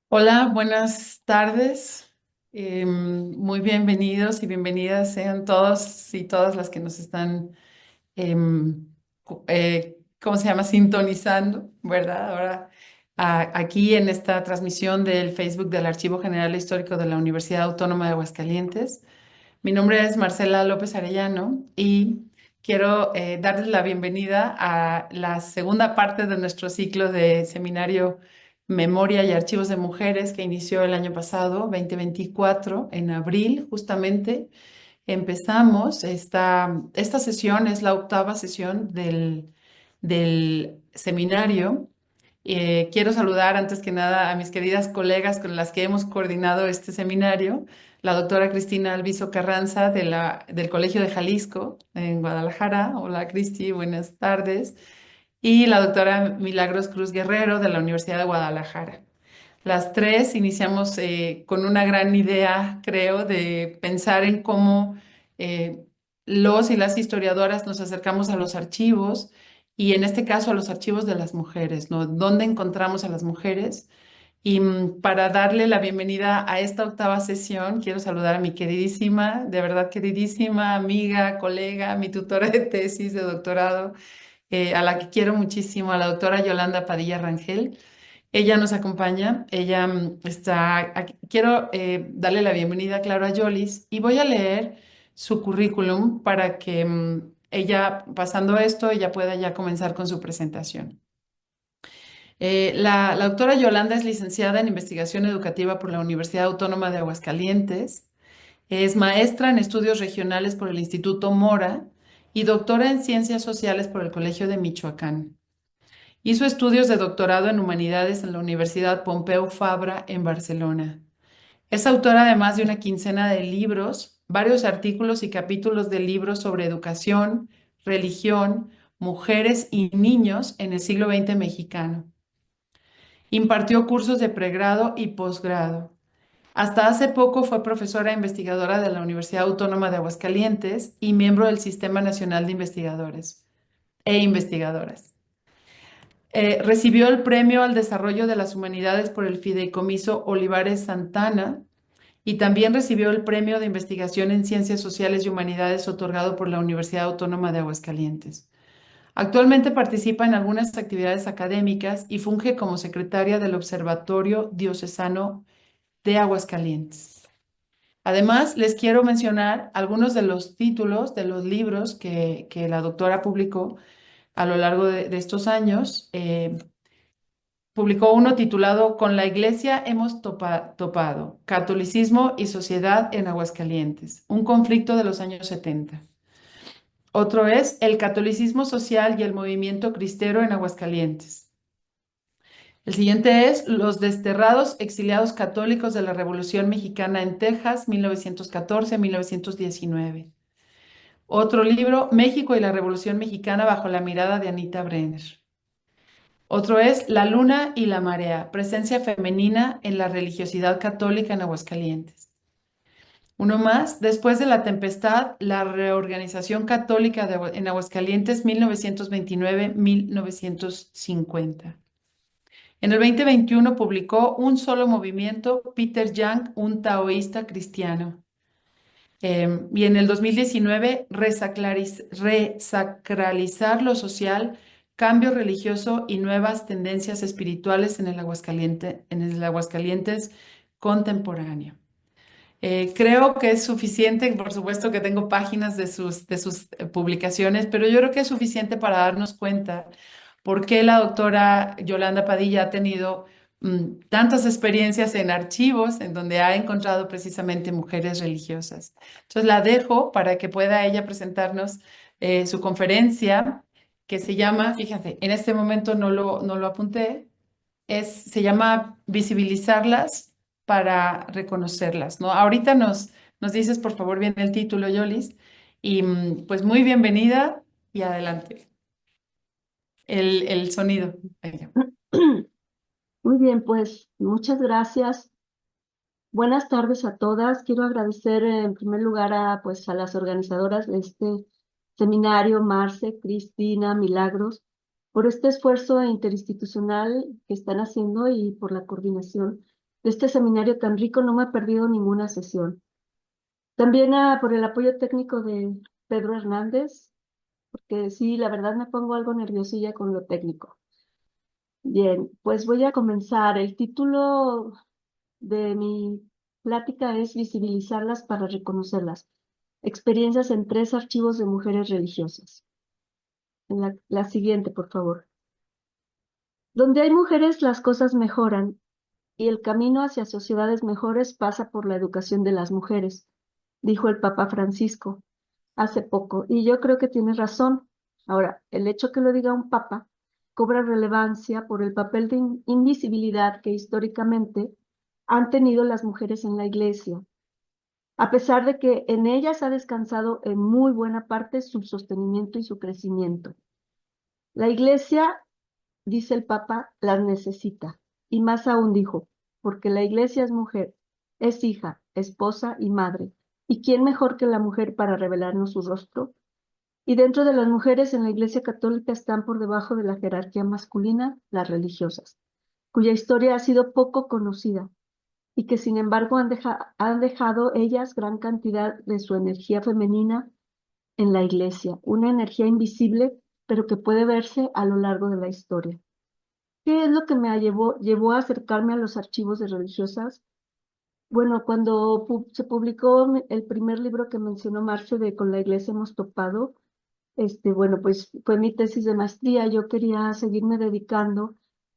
Hola, buenas tardes. Muy bienvenidos y bienvenidas sean todos y todas las que nos están, ¿cómo se llama? Sintonizando, ¿verdad? Ahora, aquí en esta transmisión del Facebook del Archivo General Histórico de la Universidad Autónoma de Aguascalientes. Mi nombre es Marcela López Arellano y quiero darles la bienvenida a la segunda parte de nuestro ciclo de seminario Memoria y Archivos de Mujeres que inició el año pasado, 2024, en abril justamente. Empezamos esta sesión, es la octava sesión del seminario. Quiero saludar antes que nada a mis queridas colegas con las que hemos coordinado este seminario, la doctora Cristina Alviso Carranza del Colegio de Jalisco en Guadalajara. Hola Cristi, buenas tardes. Y la doctora Milagros Cruz Guerrero de la Universidad de Guadalajara. Las tres iniciamos con una gran idea, creo, de pensar en cómo eh, los y las historiadoras nos acercamos a los archivos y en este caso a los archivos de las mujeres, ¿no? ¿Dónde encontramos a las mujeres? Y para darle la bienvenida a esta octava sesión, quiero saludar a mi queridísima, de verdad queridísima amiga, colega, mi tutora de tesis de doctorado, a la que quiero muchísimo, a la doctora Yolanda Padilla Rangel. Ella nos acompaña, ella está aquí. Quiero darle la bienvenida, claro, a Yolis y voy a leer su currículum para que ella, pasando esto, ella pueda ya comenzar con su presentación. La doctora Yolanda es licenciada en investigación educativa por la Universidad Autónoma de Aguascalientes, es maestra en estudios regionales por el Instituto Mora y doctora en ciencias sociales por el Colegio de Michoacán. Hizo estudios de doctorado en humanidades en la Universidad Pompeu Fabra en Barcelona. Es autora de más de una quincena de libros, varios artículos y capítulos de libros sobre educación, religión, mujeres y niños en el siglo XX mexicano. Impartió cursos de pregrado y posgrado. Hasta hace poco fue profesora investigadora de la Universidad Autónoma de Aguascalientes y miembro del Sistema Nacional de Investigadores e Investigadoras. Recibió el Premio al Desarrollo de las Humanidades por el Fideicomiso Olivares Santana y también recibió el Premio de Investigación en Ciencias Sociales y Humanidades otorgado por la Universidad Autónoma de Aguascalientes. Actualmente participa en algunas actividades académicas y funge como secretaria del Observatorio Diocesano de Aguascalientes. Además, les quiero mencionar algunos de los títulos de los libros que la doctora publicó a lo largo de estos años. Publicó uno titulado Con la Iglesia hemos topado, Catolicismo y Sociedad en Aguascalientes, un conflicto de los años 70. Otro es El catolicismo social y el movimiento cristero en Aguascalientes. El siguiente es Los desterrados exiliados católicos de la Revolución Mexicana en Texas, 1914-1919. Otro libro, México y la Revolución Mexicana bajo la mirada de Anita Brenner. Otro es La luna y la marea, presencia femenina en la religiosidad católica en Aguascalientes. Uno más, Después de la tempestad, la reorganización católica en Aguascalientes 1929-1950. En el 2021 publicó Un solo movimiento, Peter Yang, un taoísta cristiano. Y en el 2019, Resacralizar lo social, cambio religioso y nuevas tendencias espirituales en el Aguascalientes contemporáneo. Creo que es suficiente, por supuesto que tengo páginas de sus publicaciones, pero yo creo que es suficiente para darnos cuenta por qué la doctora Yolanda Padilla ha tenido tantas experiencias en archivos en donde ha encontrado precisamente mujeres religiosas. Entonces la dejo para que pueda ella presentarnos su conferencia que se llama, fíjense, en este momento no lo apunté, se llama Visibilizarlas para reconocerlas, ¿no? Ahorita nos dices, por favor, bien el título, Yolis, y pues muy bienvenida y adelante. El sonido. Venga. Muy bien, pues muchas gracias. Buenas tardes a todas. Quiero agradecer en primer lugar a las organizadoras de este seminario, Marce, Cristina, Milagros, por este esfuerzo interinstitucional que están haciendo y por la coordinación de este seminario tan rico. No me he perdido ninguna sesión. También por el apoyo técnico de Pedro Hernández, porque sí, la verdad me pongo algo nerviosilla con lo técnico. Bien, pues voy a comenzar. El título de mi plática es Visibilizarlas para reconocerlas. Experiencias en 3 archivos de mujeres religiosas. La siguiente, por favor. Donde hay mujeres, las cosas mejoran y el camino hacia sociedades mejores pasa por la educación de las mujeres, dijo el Papa Francisco hace poco, y yo creo que tiene razón. Ahora, el hecho que lo diga un papa cobra relevancia por el papel de invisibilidad que históricamente han tenido las mujeres en la Iglesia, a pesar de que en ellas ha descansado en muy buena parte su sostenimiento y su crecimiento. La Iglesia, dice el Papa, las necesita, y más aún dijo, porque la Iglesia es mujer, es hija, esposa y madre. ¿Y quién mejor que la mujer para revelarnos su rostro? Y dentro de las mujeres en la Iglesia Católica están por debajo de la jerarquía masculina las religiosas, cuya historia ha sido poco conocida y que sin embargo han dejado ellas gran cantidad de su energía femenina en la Iglesia, una energía invisible, pero que puede verse a lo largo de la historia. ¿Qué es lo que me llevó a acercarme a los archivos de religiosas? Bueno, cuando se publicó el primer libro que mencionó Marce de Con la Iglesia hemos topado, bueno, pues fue mi tesis de maestría. Yo quería seguirme dedicando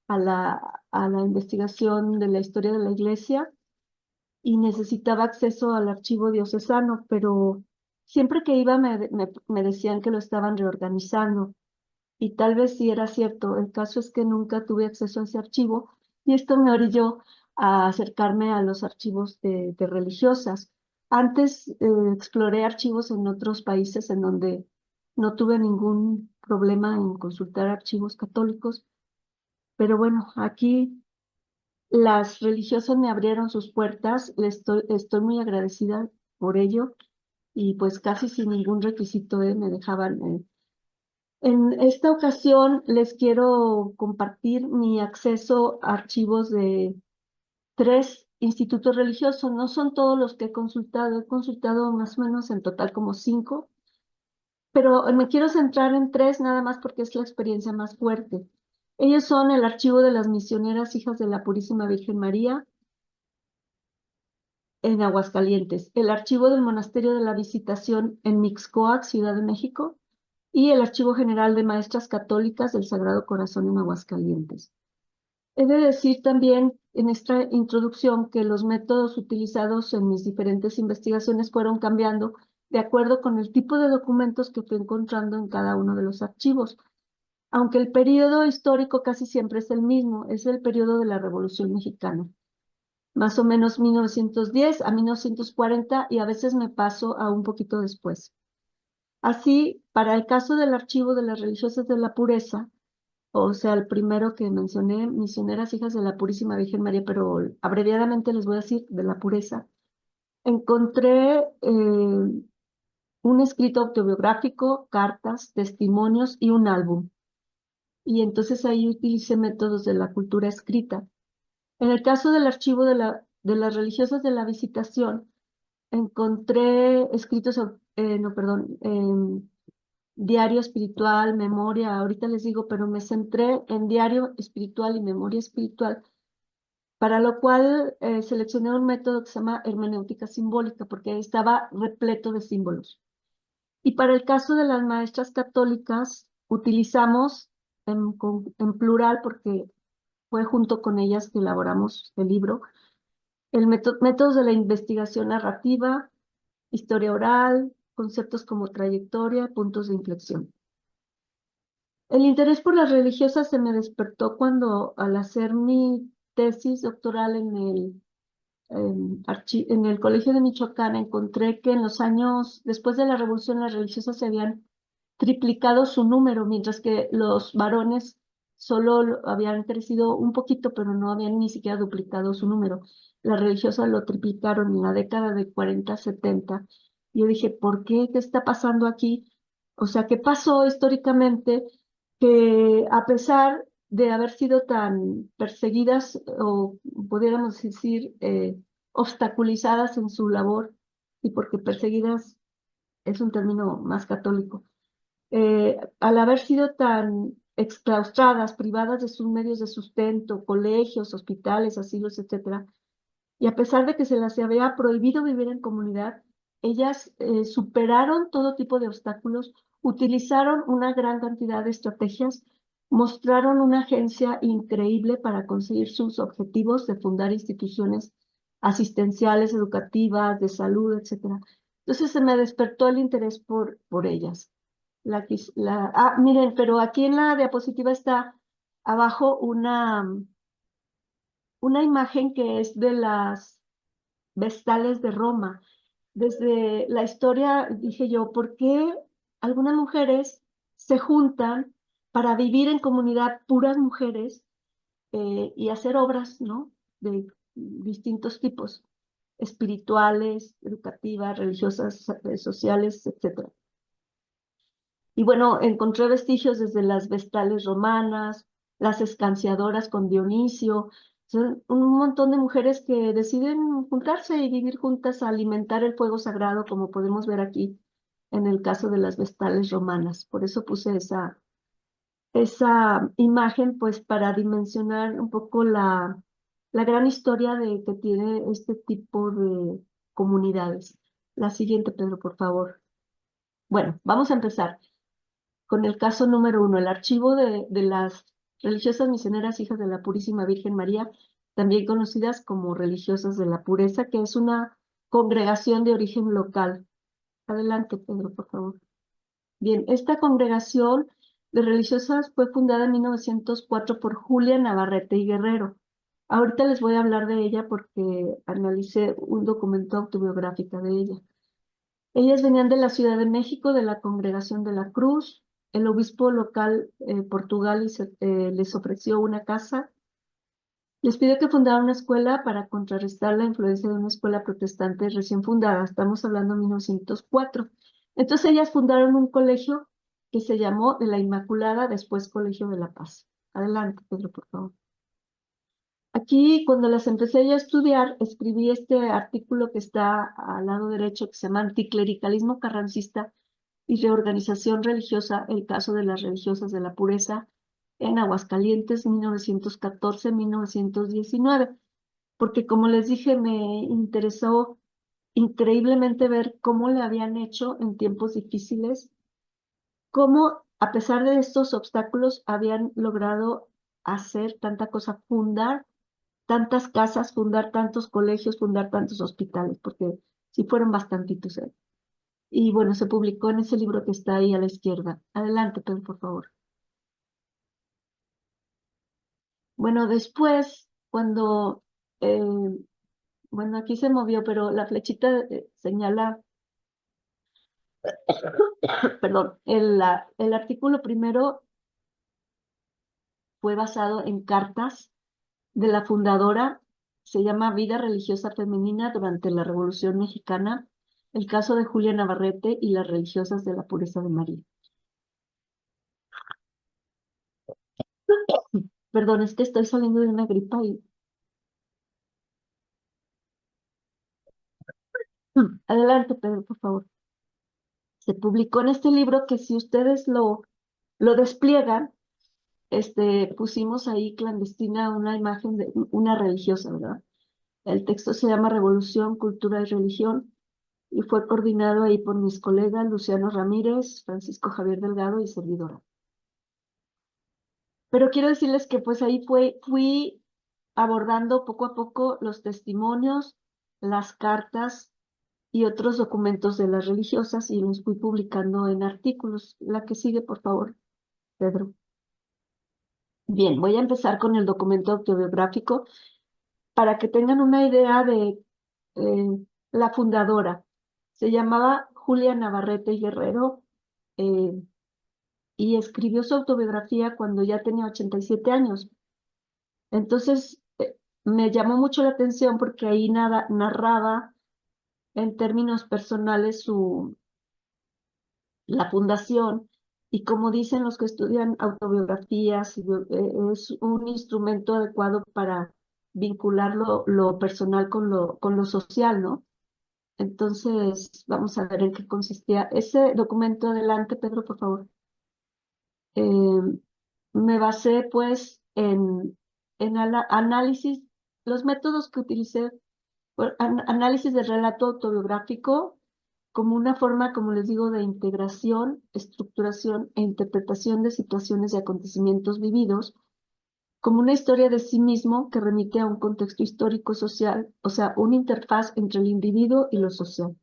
a la investigación de la historia de la Iglesia y necesitaba acceso al archivo diocesano, pero siempre que iba me decían que lo estaban reorganizando y tal vez sí era cierto. El caso es que nunca tuve acceso a ese archivo y esto me orilló a acercarme a los archivos de religiosas. Antes exploré archivos en otros países en donde no tuve ningún problema en consultar archivos católicos, pero bueno, aquí las religiosas me abrieron sus puertas, estoy muy agradecida por ello y pues casi sin ningún requisito me dejaban. En esta ocasión les quiero compartir mi acceso a archivos de 3 institutos religiosos. No son todos los que he consultado más o menos en total como 5, pero me quiero centrar en 3 nada más porque es la experiencia más fuerte. Ellos son el Archivo de las Misioneras Hijas de la Purísima Virgen María en Aguascalientes, el Archivo del Monasterio de la Visitación en Mixcoac, Ciudad de México, y el Archivo General de Maestras Católicas del Sagrado Corazón en Aguascalientes. He de decir también en esta introducción que los métodos utilizados en mis diferentes investigaciones fueron cambiando de acuerdo con el tipo de documentos que fui encontrando en cada uno de los archivos, aunque el periodo histórico casi siempre es el mismo, es el periodo de la Revolución Mexicana, más o menos 1910 a 1940 y a veces me paso a un poquito después. Así, para el caso del archivo de las religiosas de la pureza, o sea, el primero que mencioné, Misioneras Hijas de la Purísima Virgen María, pero abreviadamente les voy a decir de la pureza, encontré un escrito autobiográfico, cartas, testimonios y un álbum. Y entonces ahí utilicé métodos de la cultura escrita. En el caso del archivo de las religiosas de la Visitación, encontré escritos, no, perdón, diario espiritual, memoria, ahorita les digo, pero me centré en diario espiritual y memoria espiritual, para lo cual seleccioné un método que se llama hermenéutica simbólica, porque estaba repleto de símbolos. Y para el caso de las maestras católicas, utilizamos en plural, porque fue junto con ellas que elaboramos el libro, el métodos de la investigación narrativa, historia oral, conceptos como trayectoria, puntos de inflexión. El interés por las religiosas se me despertó cuando, al hacer mi tesis doctoral en el Colegio de Michoacán, encontré que en los años después de la Revolución las religiosas se habían triplicado su número, mientras que los varones solo habían crecido un poquito, pero no habían ni siquiera duplicado su número. Las religiosas lo triplicaron en la década de 40, 70. Yo dije, ¿por qué? ¿Qué está pasando aquí? O sea, ¿qué pasó históricamente? Que a pesar de haber sido tan perseguidas o pudiéramos decir obstaculizadas en su labor, y porque perseguidas es un término más católico, al haber sido tan exclaustradas, privadas de sus medios de sustento, colegios, hospitales, asilos, etcétera, y a pesar de que se las había prohibido vivir en comunidad, ellas superaron todo tipo de obstáculos, utilizaron una gran cantidad de estrategias, mostraron una agencia increíble para conseguir sus objetivos de fundar instituciones asistenciales, educativas, de salud, etcétera. Entonces se me despertó el interés por ellas. Miren, pero aquí en la diapositiva está abajo una imagen que es de las vestales de Roma. Desde la historia dije yo, ¿por qué algunas mujeres se juntan para vivir en comunidad, puras mujeres, y hacer obras, ¿no? De distintos tipos, espirituales, educativas, religiosas, sociales, etcétera. Y bueno, encontré vestigios desde las vestales romanas, las escanciadoras con Dionisio, son un montón de mujeres que deciden juntarse y vivir juntas a alimentar el fuego sagrado, como podemos ver aquí en el caso de las vestales romanas. Por eso puse esa imagen, pues para dimensionar un poco la gran historia que tiene este tipo de comunidades. La siguiente, Pedro, por favor. Bueno, vamos a empezar con el caso número 1, el archivo de las religiosas misioneras hijas de la Purísima Virgen María, también conocidas como religiosas de la pureza, que es una congregación de origen local. Adelante, Pedro, por favor. Bien, esta congregación de religiosas fue fundada en 1904 por Julia Navarrete y Guerrero. Ahorita les voy a hablar de ella porque analicé un documento autobiográfico de ella. Ellas venían de la Ciudad de México, de la Congregación de la Cruz. El obispo local Portugal les ofreció una casa. Les pidió que fundaran una escuela para contrarrestar la influencia de una escuela protestante recién fundada. Estamos hablando de 1904. Entonces ellas fundaron un colegio que se llamó de la Inmaculada, después Colegio de la Paz. Adelante, Pedro, por favor. Aquí, cuando las empecé yo a estudiar, escribí este artículo que está al lado derecho, que se llama Anticlericalismo carrancista y reorganización religiosa, el caso de las religiosas de la pureza en Aguascalientes, 1914-1919. Porque como les dije, me interesó increíblemente ver cómo le habían hecho en tiempos difíciles, cómo a pesar de estos obstáculos habían logrado hacer tanta cosa, fundar tantas casas, fundar tantos colegios, fundar tantos hospitales, porque sí fueron bastantitos, ¿eh? Y bueno, se publicó en ese libro que está ahí a la izquierda. Adelante, Pedro, por favor. Bueno, después, eh, bueno, aquí se movió, pero la flechita señala, perdón, el artículo primero fue basado en cartas de la fundadora, se llama Vida Religiosa Femenina durante la Revolución Mexicana, el caso de Julia Navarrete y las religiosas de la pureza de María. Perdón, es que estoy saliendo de una gripa y... Adelante, Pedro, por favor. Se publicó en este libro que si ustedes lo despliegan, pusimos ahí clandestina una imagen de una religiosa, ¿verdad? El texto se llama Revolución, Cultura y Religión y fue coordinado ahí por mis colegas Luciano Ramírez, Francisco Javier Delgado y servidora. Pero quiero decirles que pues ahí fui abordando poco a poco los testimonios, las cartas y otros documentos de las religiosas y los fui publicando en artículos. La que sigue, por favor, Pedro. Bien, voy a empezar con el documento autobiográfico para que tengan una idea de la fundadora. Se llamaba Julia Navarrete y Guerrero eh, y escribió su autobiografía cuando ya tenía 87 años. Entonces, me llamó mucho la atención porque ahí narraba en términos personales la fundación Y como dicen los que estudian autobiografías, es un instrumento adecuado para vincular lo personal con lo social, ¿no? Entonces, vamos a ver en qué consistía. Ese documento, adelante, Pedro, por favor. Eh, Me basé, pues, en análisis, los métodos que utilicé, análisis del relato autobiográfico como una forma, como les digo, de integración, estructuración e interpretación de situaciones y acontecimientos vividos, como una historia de sí mismo que remite a un contexto histórico social, o sea, una interfaz entre el individuo y lo social.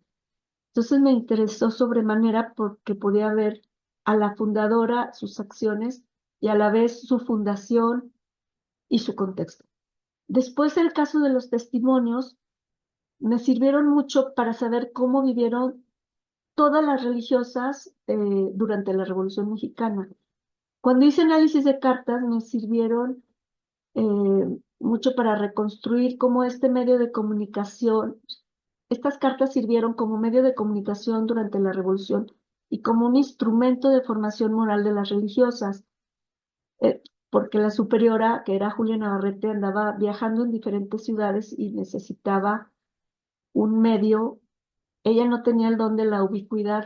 Entonces me interesó sobremanera porque podía ver a la fundadora, sus acciones y a la vez su fundación y su contexto. Después, el caso de los testimonios me sirvieron mucho para saber cómo vivieron todas las religiosas durante la Revolución Mexicana. Cuando hice análisis de cartas me sirvieron mucho para reconstruir cómo este medio de comunicación, estas cartas sirvieron como medio de comunicación durante la Revolución y como un instrumento de formación moral de las religiosas, eh, porque la superiora, que era Julia Navarrete, andaba viajando en diferentes ciudades y necesitaba un medio. Ella no tenía el don de la ubicuidad,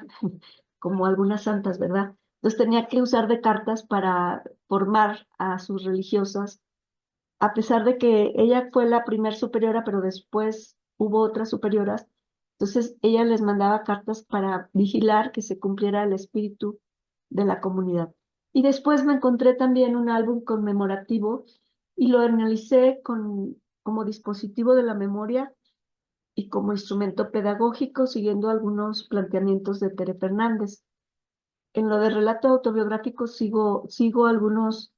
como algunas santas, ¿verdad? Entonces tenía que usar de cartas para formar a sus religiosas, a pesar de que ella fue la primer superiora, pero después hubo otras superioras. Entonces ella les mandaba cartas para vigilar que se cumpliera el espíritu de la comunidad. Y después me encontré también un álbum conmemorativo y lo analicé como dispositivo de la memoria y como instrumento pedagógico, siguiendo algunos planteamientos de Tere Fernández. En lo de relato autobiográfico sigo algunos,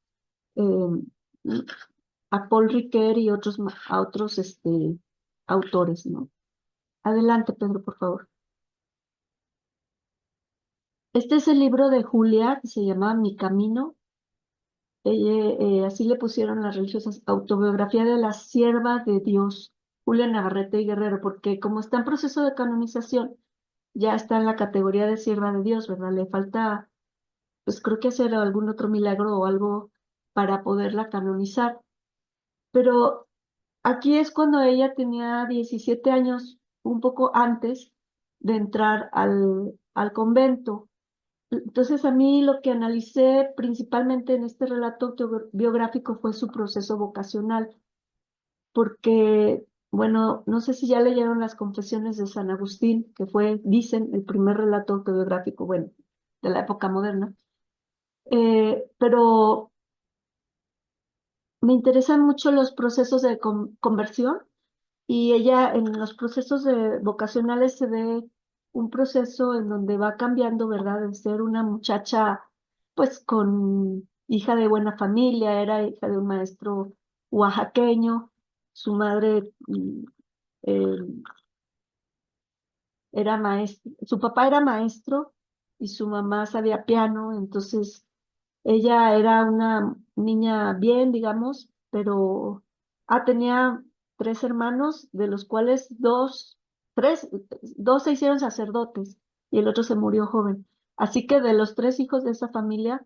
a Paul Ricoeur y a otros autores, ¿no? Adelante, Pedro, por favor. Este es el libro de Julia, que se llama Mi Camino. Así le pusieron las religiosas, autobiografía de la sierva de Dios, Julia Navarrete y Guerrero, porque como está en proceso de canonización, ya está en la categoría de sierva de Dios, ¿verdad? Le falta, pues creo que hacer algún otro milagro o algo para poderla canonizar. Pero aquí es cuando ella tenía 17 años, un poco antes de entrar al convento. Entonces a mí lo que analicé principalmente en este relato autobiográfico fue su proceso vocacional, porque, bueno, no sé si ya leyeron las Confesiones de San Agustín, que fue, dicen, el primer relato autobiográfico, bueno, de la época moderna. Pero me interesan mucho los procesos de conversión y ella en los procesos vocacionales se ve un proceso en donde va cambiando, ¿verdad? De ser una muchacha, pues con hija de buena familia, era hija de un maestro oaxaqueño, su madre eh, era maestro, su papá era maestro y su mamá sabía piano, entonces ella era una niña bien, digamos, pero tenía tres hermanos, de los cuales dos se hicieron sacerdotes y el otro se murió joven. Así que de los tres hijos de esa familia,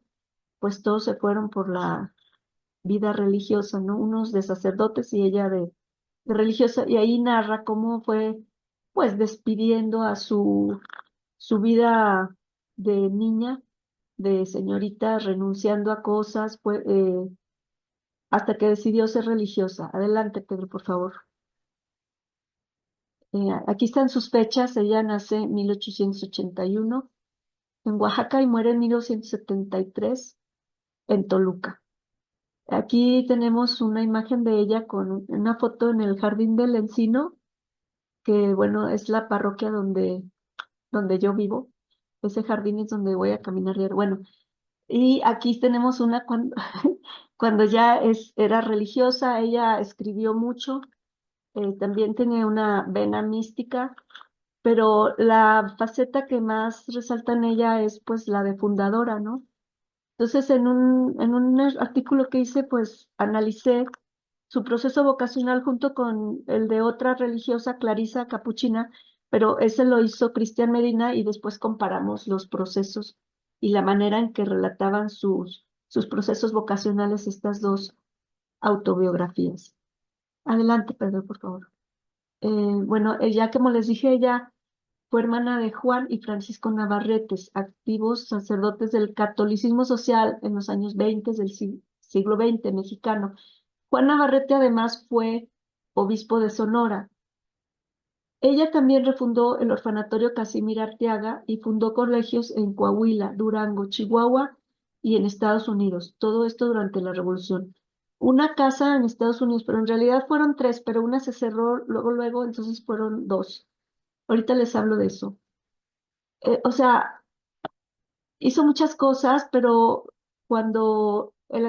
pues todos se fueron por la vida religiosa, ¿no? Unos de sacerdotes y ella de religiosa. Y ahí narra cómo fue, pues, despidiendo a su vida de niña, de señorita, renunciando a cosas, pues, hasta que decidió ser religiosa. Adelante, Pedro, por favor. Aquí están sus fechas. Ella nace en 1881 en Oaxaca y muere en 1973 en Toluca. Aquí tenemos una imagen de ella con una foto en el Jardín del Encino, que bueno, es la parroquia donde yo vivo. Ese jardín es donde voy a caminar diario. Bueno, y aquí tenemos una cuando, cuando ya era religiosa, ella escribió mucho, también tenía una vena mística, pero la faceta que más resalta en ella es pues la de fundadora, ¿no? Entonces, en un artículo que hice, pues analicé su proceso vocacional junto con el de otra religiosa, Clarisa Capuchina, pero ese lo hizo Cristian Medina y después comparamos los procesos. y la manera en que relataban sus procesos vocacionales estas dos autobiografías. Adelante, Pedro, por favor. Bueno, ya como les dije, ella fue hermana de Juan y Francisco Navarretes, activos sacerdotes del catolicismo social en los años 20 del siglo XX mexicano. Juan Navarrete además fue obispo de Sonora. Ella también refundó el orfanatorio Casimir Arteaga y fundó colegios en Coahuila, Durango, Chihuahua y en Estados Unidos. Todo esto durante la Revolución. Una casa en Estados Unidos, pero en realidad fueron tres, pero una se cerró luego, entonces fueron dos. Ahorita les hablo de eso. O sea, hizo muchas cosas, pero cuando el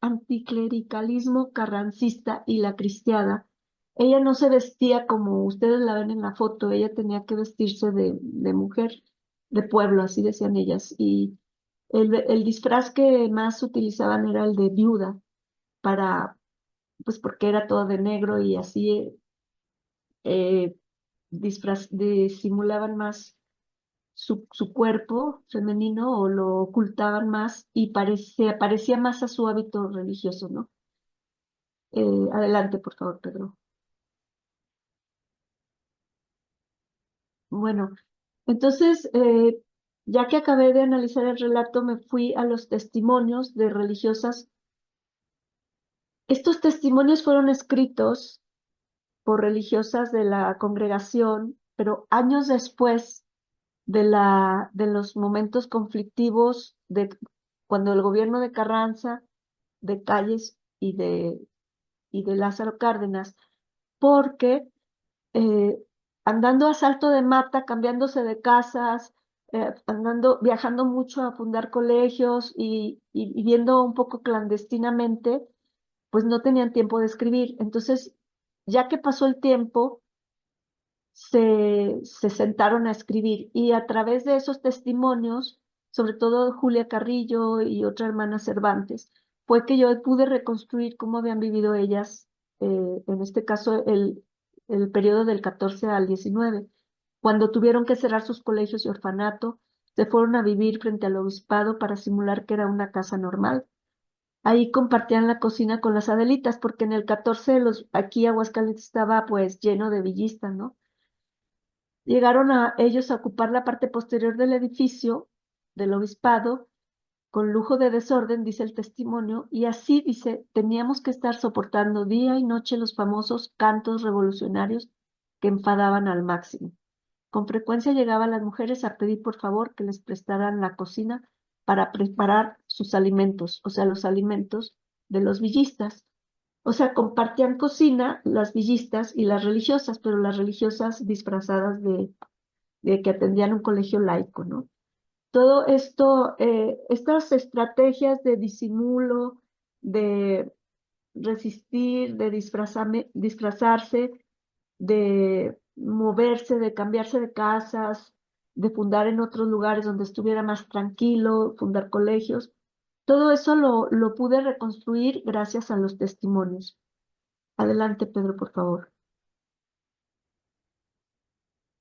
anticlericalismo carrancista y la cristiada, ella no se vestía como ustedes la ven en la foto, ella tenía que vestirse de mujer de pueblo, así decían ellas, y el disfraz que más utilizaban era el de viuda, para, pues porque era todo de negro y así disimulaban más su cuerpo femenino o lo ocultaban más y parecía más a su hábito religioso, ¿no? Adelante, por favor, Pedro. Bueno, entonces, ya que acabé de analizar el relato, me fui a los testimonios de religiosas. Estos testimonios fueron escritos por religiosas de la congregación, pero años después de los momentos conflictivos de cuando el gobierno de Carranza, de Calles y de Lázaro Cárdenas, porque eh, andando a salto de mata, cambiándose de casas, viajando mucho a fundar colegios y viviendo un poco clandestinamente, pues no tenían tiempo de escribir. Entonces, ya que pasó el tiempo, se sentaron a escribir y a través de esos testimonios, sobre todo Julia Carrillo y otra hermana Cervantes, fue que yo pude reconstruir cómo habían vivido ellas, en este caso el periodo del 14 al 19, cuando tuvieron que cerrar sus colegios y orfanato, se fueron a vivir frente al obispado para simular que era una casa normal. Ahí compartían la cocina con las Adelitas, porque en el 14 aquí Aguascalientes estaba pues lleno de villistas, ¿no? Llegaron a ellos a ocupar la parte posterior del edificio del obispado con lujo de desorden, dice el testimonio, y así dice, teníamos que estar soportando día y noche los famosos cantos revolucionarios que enfadaban al máximo. Con frecuencia llegaban las mujeres a pedir por favor que les prestaran la cocina para preparar sus alimentos, o sea, los alimentos de los villistas. O sea, compartían cocina las villistas y las religiosas, pero las religiosas disfrazadas de que atendían un colegio laico, ¿no? Todo esto, estas estrategias de disimulo, de resistir, de disfrazarse, de moverse, de cambiarse de casas, de fundar en otros lugares donde estuviera más tranquilo, fundar colegios, todo eso lo pude reconstruir gracias a los testimonios. Adelante, Pedro, por favor.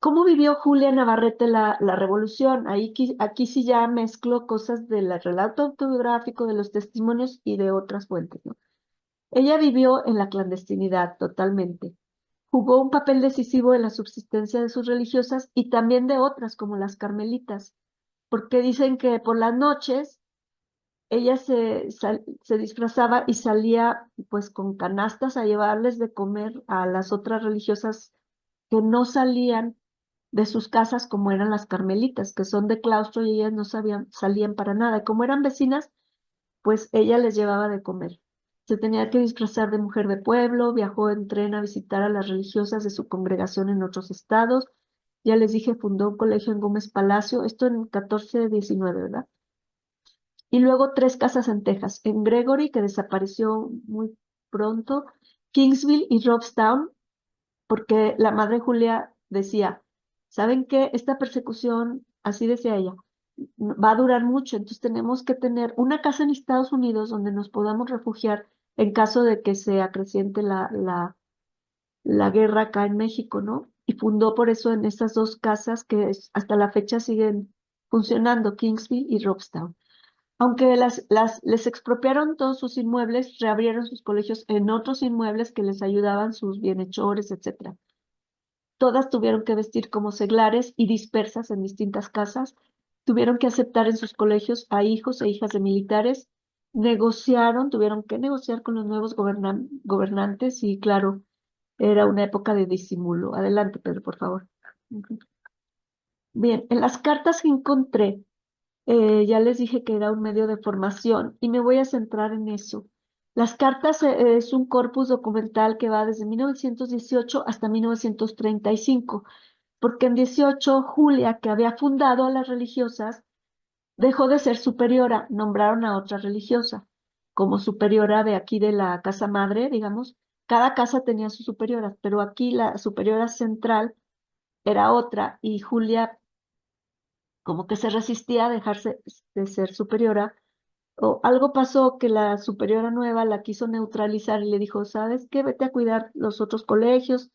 ¿Cómo vivió Julia Navarrete la revolución? Aquí sí ya mezclo cosas del relato autobiográfico, de los testimonios y de otras fuentes, ¿no? Ella vivió en la clandestinidad totalmente. Jugó un papel decisivo en la subsistencia de sus religiosas y también de otras, como las carmelitas, porque dicen que por las noches ella se disfrazaba y salía pues con canastas a llevarles de comer a las otras religiosas que no salían de sus casas como eran las carmelitas, que son de claustro y ellas no salían para nada. Y como eran vecinas, pues ella les llevaba de comer. Se tenía que disfrazar de mujer de pueblo, viajó en tren a visitar a las religiosas de su congregación en otros estados. Ya les dije, fundó un colegio en Gómez Palacio, esto en 1419, ¿verdad? Y luego tres casas en Texas, en Gregory, que desapareció muy pronto, Kingsville y Robstown, porque la madre Julia decía, ¿saben qué? Esta persecución, así decía ella, va a durar mucho, entonces tenemos que tener una casa en Estados Unidos donde nos podamos refugiar en caso de que se acreciente la guerra acá en México, ¿no? Y fundó por eso en estas dos casas que hasta la fecha siguen funcionando Kingsville y Robstown. Aunque les expropiaron todos sus inmuebles, reabrieron sus colegios en otros inmuebles que les ayudaban sus bienhechores, etc. Todas tuvieron que vestir como seglares y dispersas en distintas casas. Tuvieron que aceptar en sus colegios a hijos e hijas de militares. Tuvieron que negociar con los nuevos gobernantes y claro, era una época de disimulo. Adelante, Pedro, por favor. Ujú. Bien, en las cartas que encontré, ya les dije que era un medio de formación y me voy a centrar en eso. Las cartas es un corpus documental que va desde 1918 hasta 1935, porque en 18 Julia, que había fundado a las religiosas, dejó de ser superiora, nombraron a otra religiosa como superiora de aquí de la casa madre, digamos. Cada casa tenía su superiora, pero aquí la superiora central era otra y Julia como que se resistía a dejarse de ser superiora, o algo pasó que la superiora nueva la quiso neutralizar y le dijo, ¿sabes qué? Vete a cuidar los otros colegios,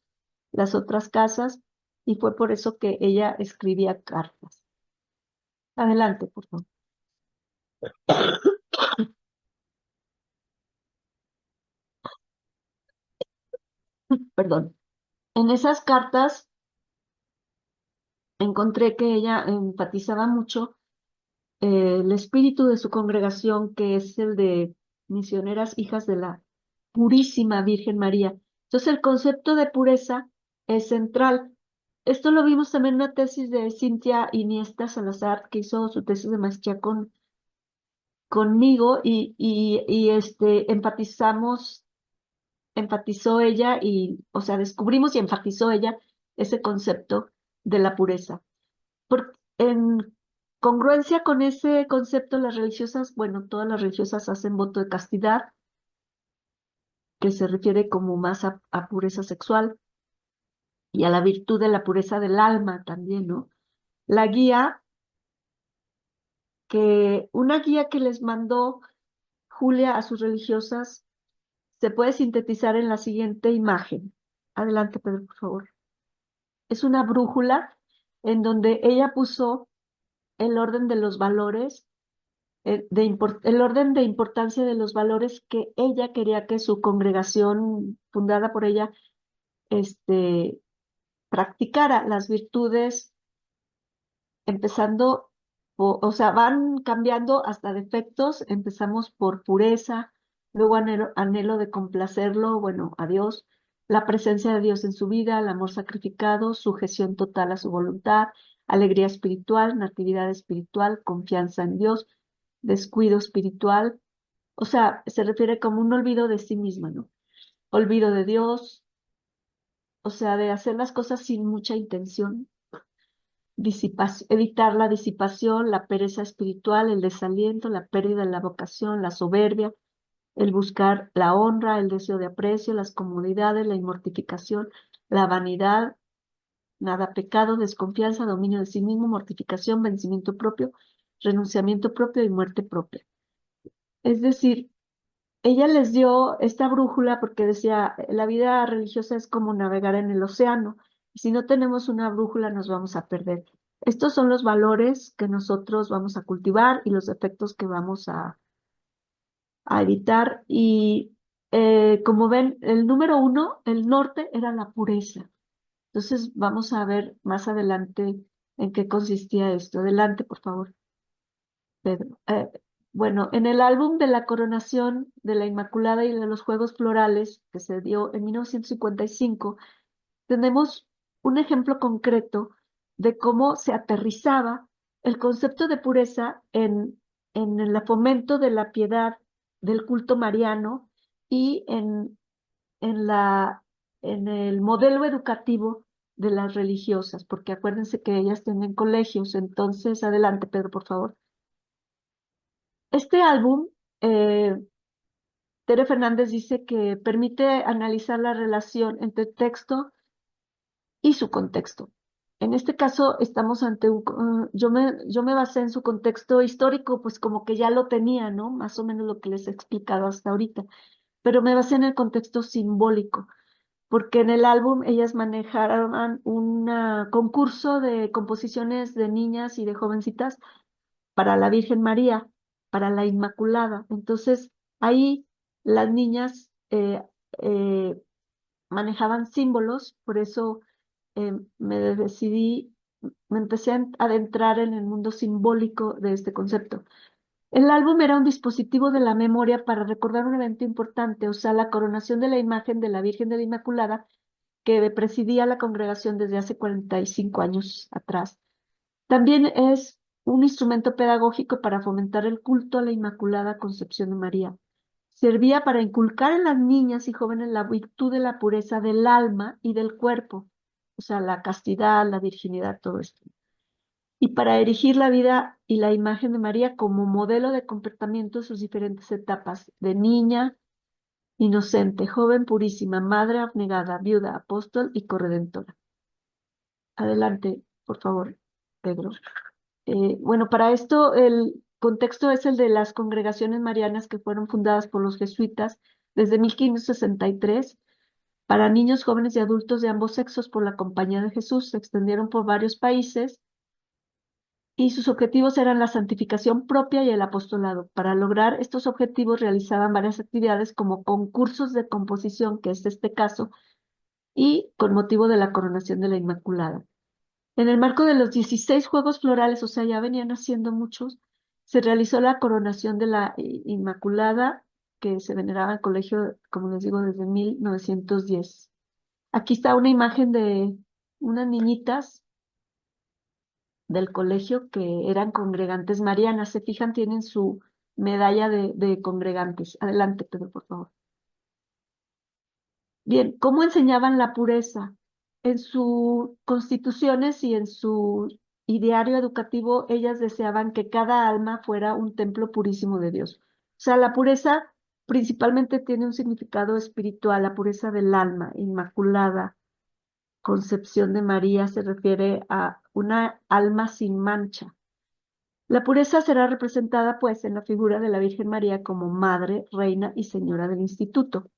las otras casas, y fue por eso que ella escribía cartas. Adelante, por favor. Perdón. En esas cartas encontré que ella enfatizaba mucho el espíritu de su congregación, que es el de misioneras hijas de la Purísima Virgen María. Entonces, el concepto de pureza es central. Esto lo vimos también en una tesis de Cintia Iniesta Salazar, que hizo su tesis de maestría conmigo y enfatizó ella o sea, descubrimos y enfatizó ella ese concepto de la pureza. En congruencia con ese concepto, las religiosas, bueno, todas las religiosas hacen voto de castidad, que se refiere como más a pureza sexual y a la virtud de la pureza del alma también, ¿no? La guía una guía que les mandó Julia a sus religiosas se puede sintetizar en la siguiente imagen. Adelante, Pedro, por favor. Es una brújula en donde ella puso el orden de los valores, el orden de importancia de los valores que ella quería que su congregación fundada por ella, este, practicara las virtudes, empezando, o sea, van cambiando hasta defectos, empezamos por pureza, luego anhelo de complacerlo, bueno, a Dios, la presencia de Dios en su vida, el amor sacrificado, sujeción total a su voluntad, alegría espiritual, natividad espiritual, confianza en Dios, descuido espiritual, o sea, se refiere como un olvido de sí misma, ¿no? Olvido de Dios, o sea, de hacer las cosas sin mucha intención, evitar la disipación, la pereza espiritual, el desaliento, la pérdida de la vocación, la soberbia, el buscar la honra, el deseo de aprecio, las comodidades, la inmortificación, la vanidad, nada pecado, desconfianza, dominio de sí mismo, mortificación, vencimiento propio, renunciamiento propio y muerte propia. Es decir, ella les dio esta brújula porque decía, la vida religiosa es como navegar en el océano, y si no tenemos una brújula nos vamos a perder. Estos son los valores que nosotros vamos a cultivar y los efectos que vamos a evitar. Y como ven, el número uno, el norte, era la pureza. Entonces vamos a ver más adelante en qué consistía esto. Adelante, por favor, Pedro. Bueno, en el álbum de la coronación de la Inmaculada y de los Juegos Florales, que se dio en 1955, tenemos un ejemplo concreto de cómo se aterrizaba el concepto de pureza en el fomento de la piedad, del culto mariano y en en el modelo educativo de las religiosas, porque acuérdense que ellas tienen colegios. Entonces, adelante, Pedro, por favor. Este álbum, eh, Tere Fernández dice que permite analizar la relación entre texto y su contexto. En este caso, estamos ante yo me basé en su contexto histórico, pues como que ya lo tenía, ¿no? Más o menos lo que les he explicado hasta ahorita, pero me basé en el contexto simbólico. porque en el álbum ellas manejaron un concurso de composiciones de niñas y de jovencitas para la Virgen María, para la Inmaculada. Entonces, ahí las niñas eh, manejaban símbolos, por eso me decidí, me empecé a adentrar en el mundo simbólico de este concepto. El álbum era un dispositivo de la memoria para recordar un evento importante, o sea, la coronación de la imagen de la Virgen de la Inmaculada que presidía la congregación desde hace 45 años atrás. También es un instrumento pedagógico para fomentar el culto a la Inmaculada Concepción de María. Servía para inculcar en las niñas y jóvenes la virtud de la pureza del alma y del cuerpo, o sea, la castidad, la virginidad, todo esto. Y para erigir la vida y la imagen de María como modelo de comportamiento en sus diferentes etapas, de niña, inocente, joven purísima, madre abnegada, viuda, apóstol y corredentora. Adelante, por favor, Pedro. Bueno, para esto el contexto es el de las congregaciones marianas que fueron fundadas por los jesuitas desde 1563 para niños, jóvenes y adultos de ambos sexos por la Compañía de Jesús. Se extendieron por varios países y sus objetivos eran la santificación propia y el apostolado. Para lograr estos objetivos realizaban varias actividades como concursos de composición, que es este caso, y con motivo de la coronación de la Inmaculada. En el marco de los 16 Juegos Florales, o sea, ya venían haciendo muchos, se realizó la coronación de la Inmaculada, que se veneraba en el colegio, como les digo, desde 1910. Aquí está una imagen de unas niñitas del colegio que eran congregantes marianas. Se fijan, tienen su medalla de congregantes. Adelante, Pedro, por favor. Bien, ¿cómo enseñaban la pureza? En sus constituciones y en su ideario educativo, ellas deseaban que cada alma fuera un templo purísimo de Dios. O sea, la pureza principalmente tiene un significado espiritual, la pureza del alma, inmaculada. Concepción de María se refiere a una alma sin mancha. La pureza será representada, pues, en la figura de la Virgen María como madre, reina y señora del instituto.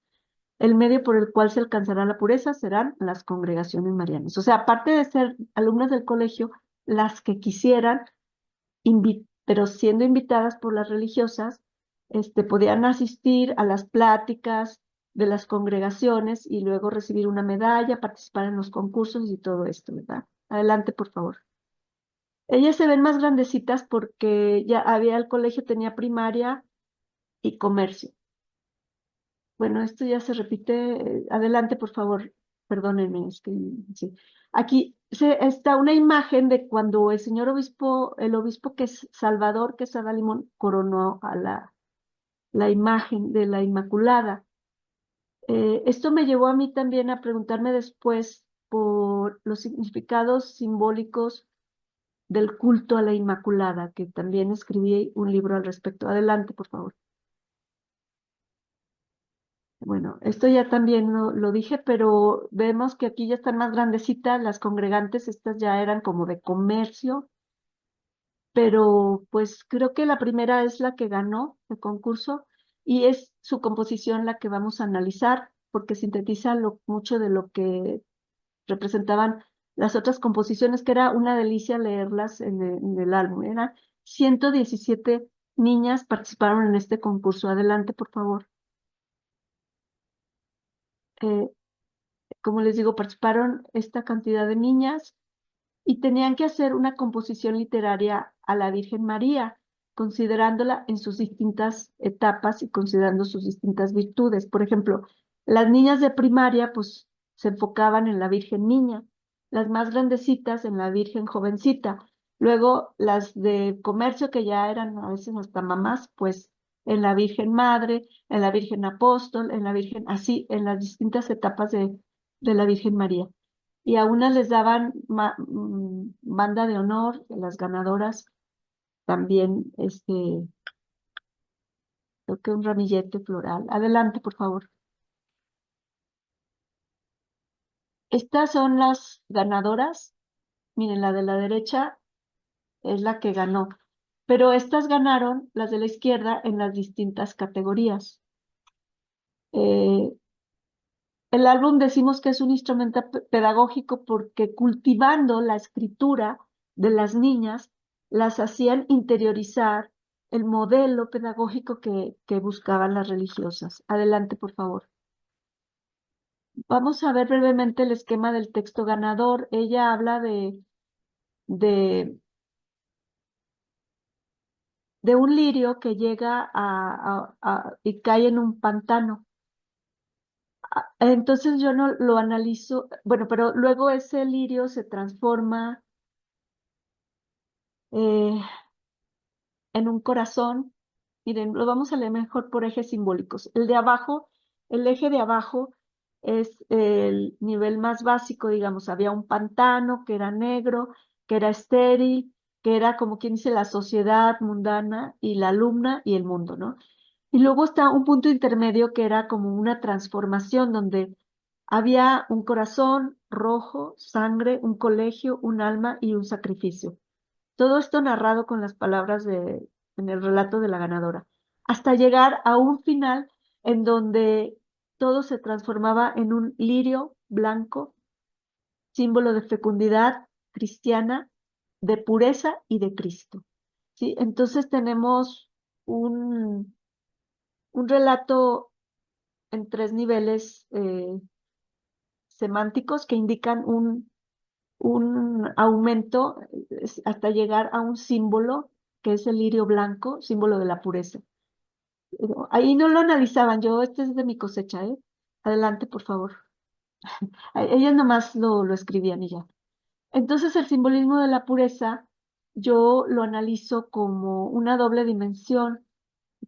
El medio por el cual se alcanzará la pureza serán las congregaciones marianas. O sea, aparte de ser alumnas del colegio, las que quisieran, pero siendo invitadas por las religiosas, podían asistir a las pláticas de las congregaciones y luego recibir una medalla, participar en los concursos y todo esto, ¿verdad? Adelante, por favor. Ellas se ven más grandecitas porque ya había el colegio, tenía primaria y comercio. Bueno, esto ya se repite. Adelante, por favor. Perdónenme, es que sí. Aquí está una imagen de cuando el señor obispo, el obispo que es Salvador Quesada Limón, coronó a la imagen de la Inmaculada. Esto me llevó a mí también a preguntarme después por los significados simbólicos del culto a la Inmaculada, que también escribí un libro al respecto. Adelante, por favor. Bueno, esto ya también lo dije, pero vemos que aquí ya están más grandecitas las congregantes, estas ya eran como de comercio, pero pues creo que la primera es la que ganó el concurso y es su composición la que vamos a analizar, porque sintetiza mucho de lo que representaban las otras composiciones, que era una delicia leerlas en el álbum. Eran 117 niñas participaron en este concurso. Adelante, por favor. Eh, como les digo, participaron esta cantidad de niñas y tenían que hacer una composición literaria a la Virgen María, considerándola en sus distintas etapas y considerando sus distintas virtudes. Por ejemplo, las niñas de primaria, pues, se enfocaban en la Virgen Niña, las más grandecitas en la Virgen Jovencita. Luego, las de comercio, que ya eran a veces hasta mamás, pues, en la Virgen Madre, en la Virgen Apóstol, en la Virgen, así, en las distintas etapas de la Virgen María. Y a unas les daban banda de honor, de las ganadoras, también, creo que un ramillete floral. Adelante, por favor. Estas son las ganadoras. Miren, la de la derecha es la que ganó. Pero estas ganaron, las de la izquierda, en las distintas categorías. Eh, El álbum decimos que es un instrumento pedagógico porque cultivando la escritura de las niñas, las hacían interiorizar el modelo pedagógico que buscaban las religiosas. Adelante, por favor. Vamos a ver brevemente el esquema del texto ganador. Ella habla de, de un lirio que llega y cae en un pantano. Entonces yo no lo analizo, bueno, pero luego ese lirio se transforma eh, en un corazón. Miren, lo vamos a leer mejor por ejes simbólicos. El de abajo, el eje de abajo es el nivel más básico, digamos, había un pantano que era negro, que era estéril, que era como quien dice la sociedad mundana y la alumna y el mundo, ¿no? Y luego está un punto intermedio que era como una transformación donde había un corazón rojo, sangre, un colegio, un alma y un sacrificio. Todo esto narrado con las palabras en el relato de la ganadora, hasta llegar a un final en donde todo se transformaba en un lirio blanco, símbolo de fecundidad cristiana, de pureza y de Cristo. ¿Sí? Entonces tenemos un, un relato en tres niveles semánticos que indican un aumento hasta llegar a un símbolo que es el lirio blanco, símbolo de la pureza. Ahí no lo analizaban, yo, este es de mi cosecha, ¿eh? Adelante, por favor. Ellas nomás lo escribían y ya. Entonces el simbolismo de la pureza yo lo analizo como una doble dimensión.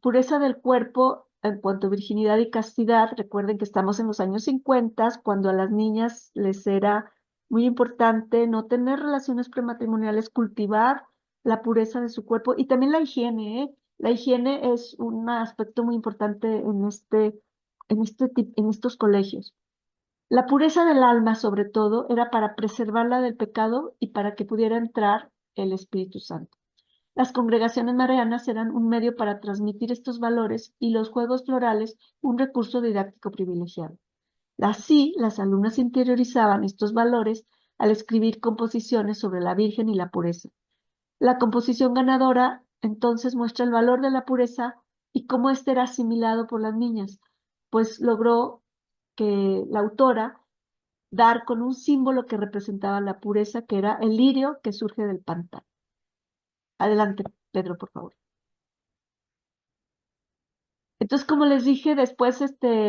Pureza del cuerpo en cuanto a virginidad y castidad. Recuerden que estamos en los años 50, cuando a las niñas les era muy importante no tener relaciones prematrimoniales, cultivar la pureza de su cuerpo y también la higiene, ¿eh? La higiene es un aspecto muy importante en estos colegios. La pureza del alma, sobre todo, era para preservarla del pecado y para que pudiera entrar el Espíritu Santo. Las congregaciones marianas eran un medio para transmitir estos valores y los juegos florales un recurso didáctico privilegiado. Así, las alumnas interiorizaban estos valores al escribir composiciones sobre la Virgen y la pureza. La composición ganadora entonces muestra el valor de la pureza y cómo éste era asimilado por las niñas, pues logró que la autora dar con un símbolo que representaba la pureza, que era el lirio que surge del pantano. Adelante, Pedro, por favor. Entonces, como les dije, después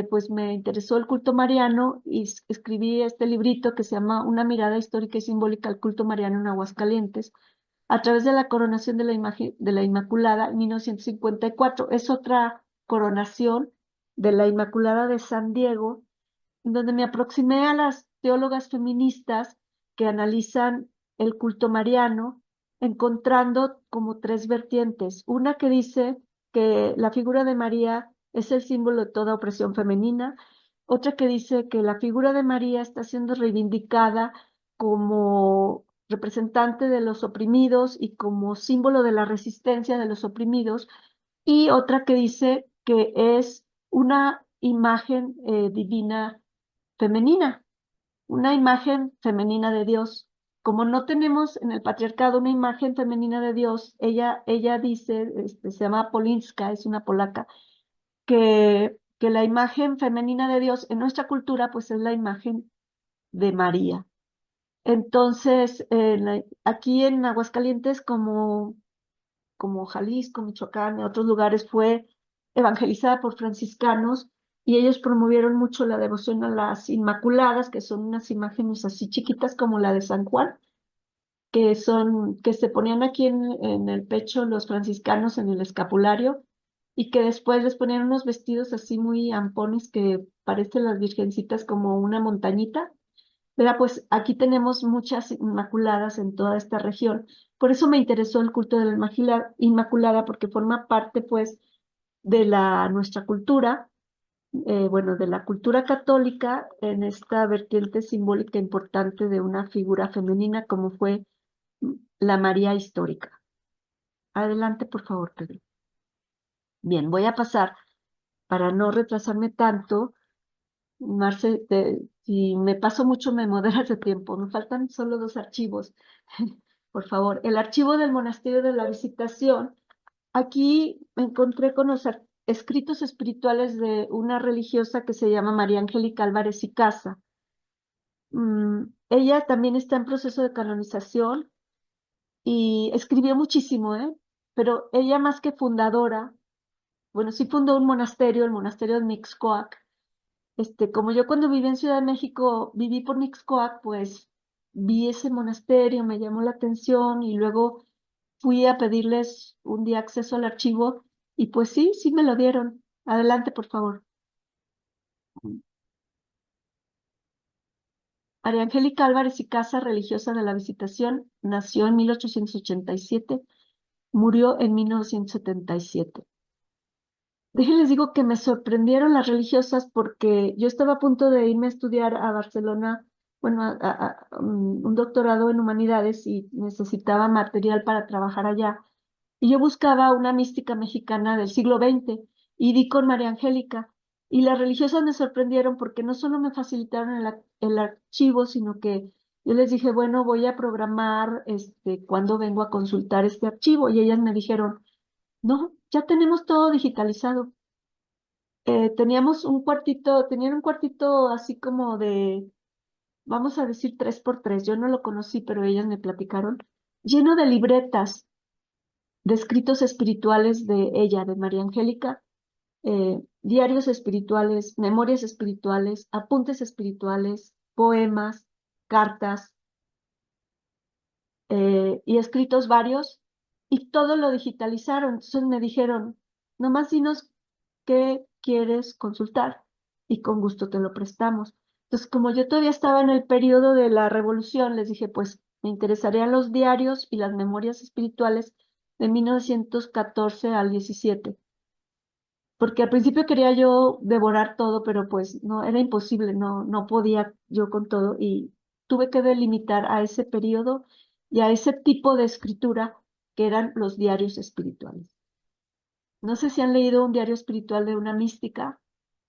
pues me interesó el culto mariano y escribí este librito que se llama Una mirada histórica y simbólica al culto mariano en Aguascalientes, a través de la coronación de la imagen de la Inmaculada en 1954. Es otra coronación de la Inmaculada de San Diego, en donde me aproximé a las teólogas feministas que analizan el culto mariano, encontrando como tres vertientes. Una que dice que la figura de María es el símbolo de toda opresión femenina, otra que dice que la figura de María está siendo reivindicada como representante de los oprimidos y como símbolo de la resistencia de los oprimidos, y otra que dice que es una imagen divina femenina, una imagen femenina de Dios. Como no tenemos en el patriarcado una imagen femenina de Dios, ella dice, se llama Polinska, es una polaca, que la imagen femenina de Dios en nuestra cultura pues es la imagen de María. Entonces, aquí en Aguascalientes, como Jalisco, Michoacán y otros lugares, fue evangelizada por franciscanos y ellos promovieron mucho la devoción a las Inmaculadas, que son unas imágenes así chiquitas como la de San Juan, que se ponían aquí en el pecho los franciscanos en el escapulario y que después les ponían unos vestidos así muy ampones que parecen las virgencitas como una montañita. Pero pues aquí tenemos muchas inmaculadas en toda esta región. Por eso me interesó el culto de la Inmaculada, porque forma parte pues de nuestra cultura, bueno, de la cultura católica en esta vertiente simbólica importante de una figura femenina como fue la María histórica. Adelante, por favor, Pedro. Bien, voy a pasar, para no retrasarme tanto, Marce, si me paso mucho, me moderas de tiempo. Me faltan solo 2 archivos. Por favor, el archivo del Monasterio de la Visitación. Aquí me encontré con los escritos espirituales de una religiosa que se llama María Angélica Álvarez y Casa. Ella también está en proceso de canonización y escribió muchísimo, ¿eh? Pero ella más que fundadora, bueno, sí fundó un monasterio, el monasterio de Mixcoac. Como yo cuando viví en Ciudad de México, viví por Mixcoac, pues vi ese monasterio, me llamó la atención y luego fui a pedirles un día acceso al archivo y pues sí, sí me lo dieron. Adelante, por favor. María Angélica Álvarez y Casa, religiosa de la Visitación, nació en 1887, murió en 1977. Déjenles digo que me sorprendieron las religiosas porque yo estaba a punto de irme a estudiar a Barcelona, bueno, un doctorado en humanidades y necesitaba material para trabajar allá. Y yo buscaba una mística mexicana del siglo XX y di con María Angélica. Y las religiosas me sorprendieron porque no solo me facilitaron el archivo, sino que yo les dije, bueno, voy a programar cuándo vengo a consultar este archivo. Y ellas me dijeron, no, ya tenemos todo digitalizado. Tenían un cuartito así como de, vamos a decir 3x3. Yo no lo conocí, pero ellas me platicaron, lleno de libretas, de escritos espirituales de ella, de María Angélica, diarios espirituales, memorias espirituales, apuntes espirituales, poemas, cartas, y escritos varios, y todo lo digitalizaron. Entonces me dijeron, nomás dinos qué quieres consultar, y con gusto te lo prestamos. Entonces, como yo todavía estaba en el periodo de la revolución, les dije, pues me interesarían los diarios y las memorias espirituales de 1914 al 17, porque al principio quería yo devorar todo, pero pues no, era imposible, no podía yo con todo y tuve que delimitar a ese periodo y a ese tipo de escritura que eran los diarios espirituales. No sé si han leído un diario espiritual de una mística,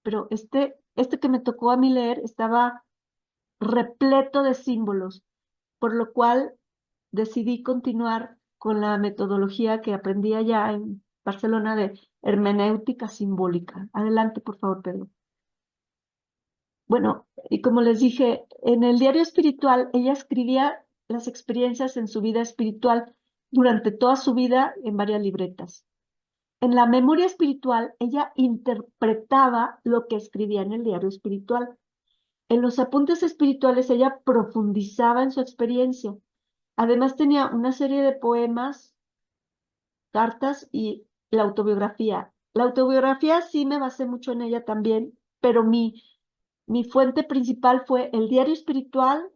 pero este que me tocó a mí leer estaba repleto de símbolos, por lo cual decidí continuar con la metodología que aprendí allá en Barcelona de hermenéutica simbólica. Adelante, por favor, Pedro. Bueno, y como les dije, en el diario espiritual ella escribía las experiencias en su vida espiritual durante toda su vida en varias libretas. En la memoria espiritual, ella interpretaba lo que escribía en el diario espiritual. En los apuntes espirituales, ella profundizaba en su experiencia. Además, tenía una serie de poemas, cartas y la autobiografía. La autobiografía sí me basé mucho en ella también, pero mi fuente principal fue el diario espiritual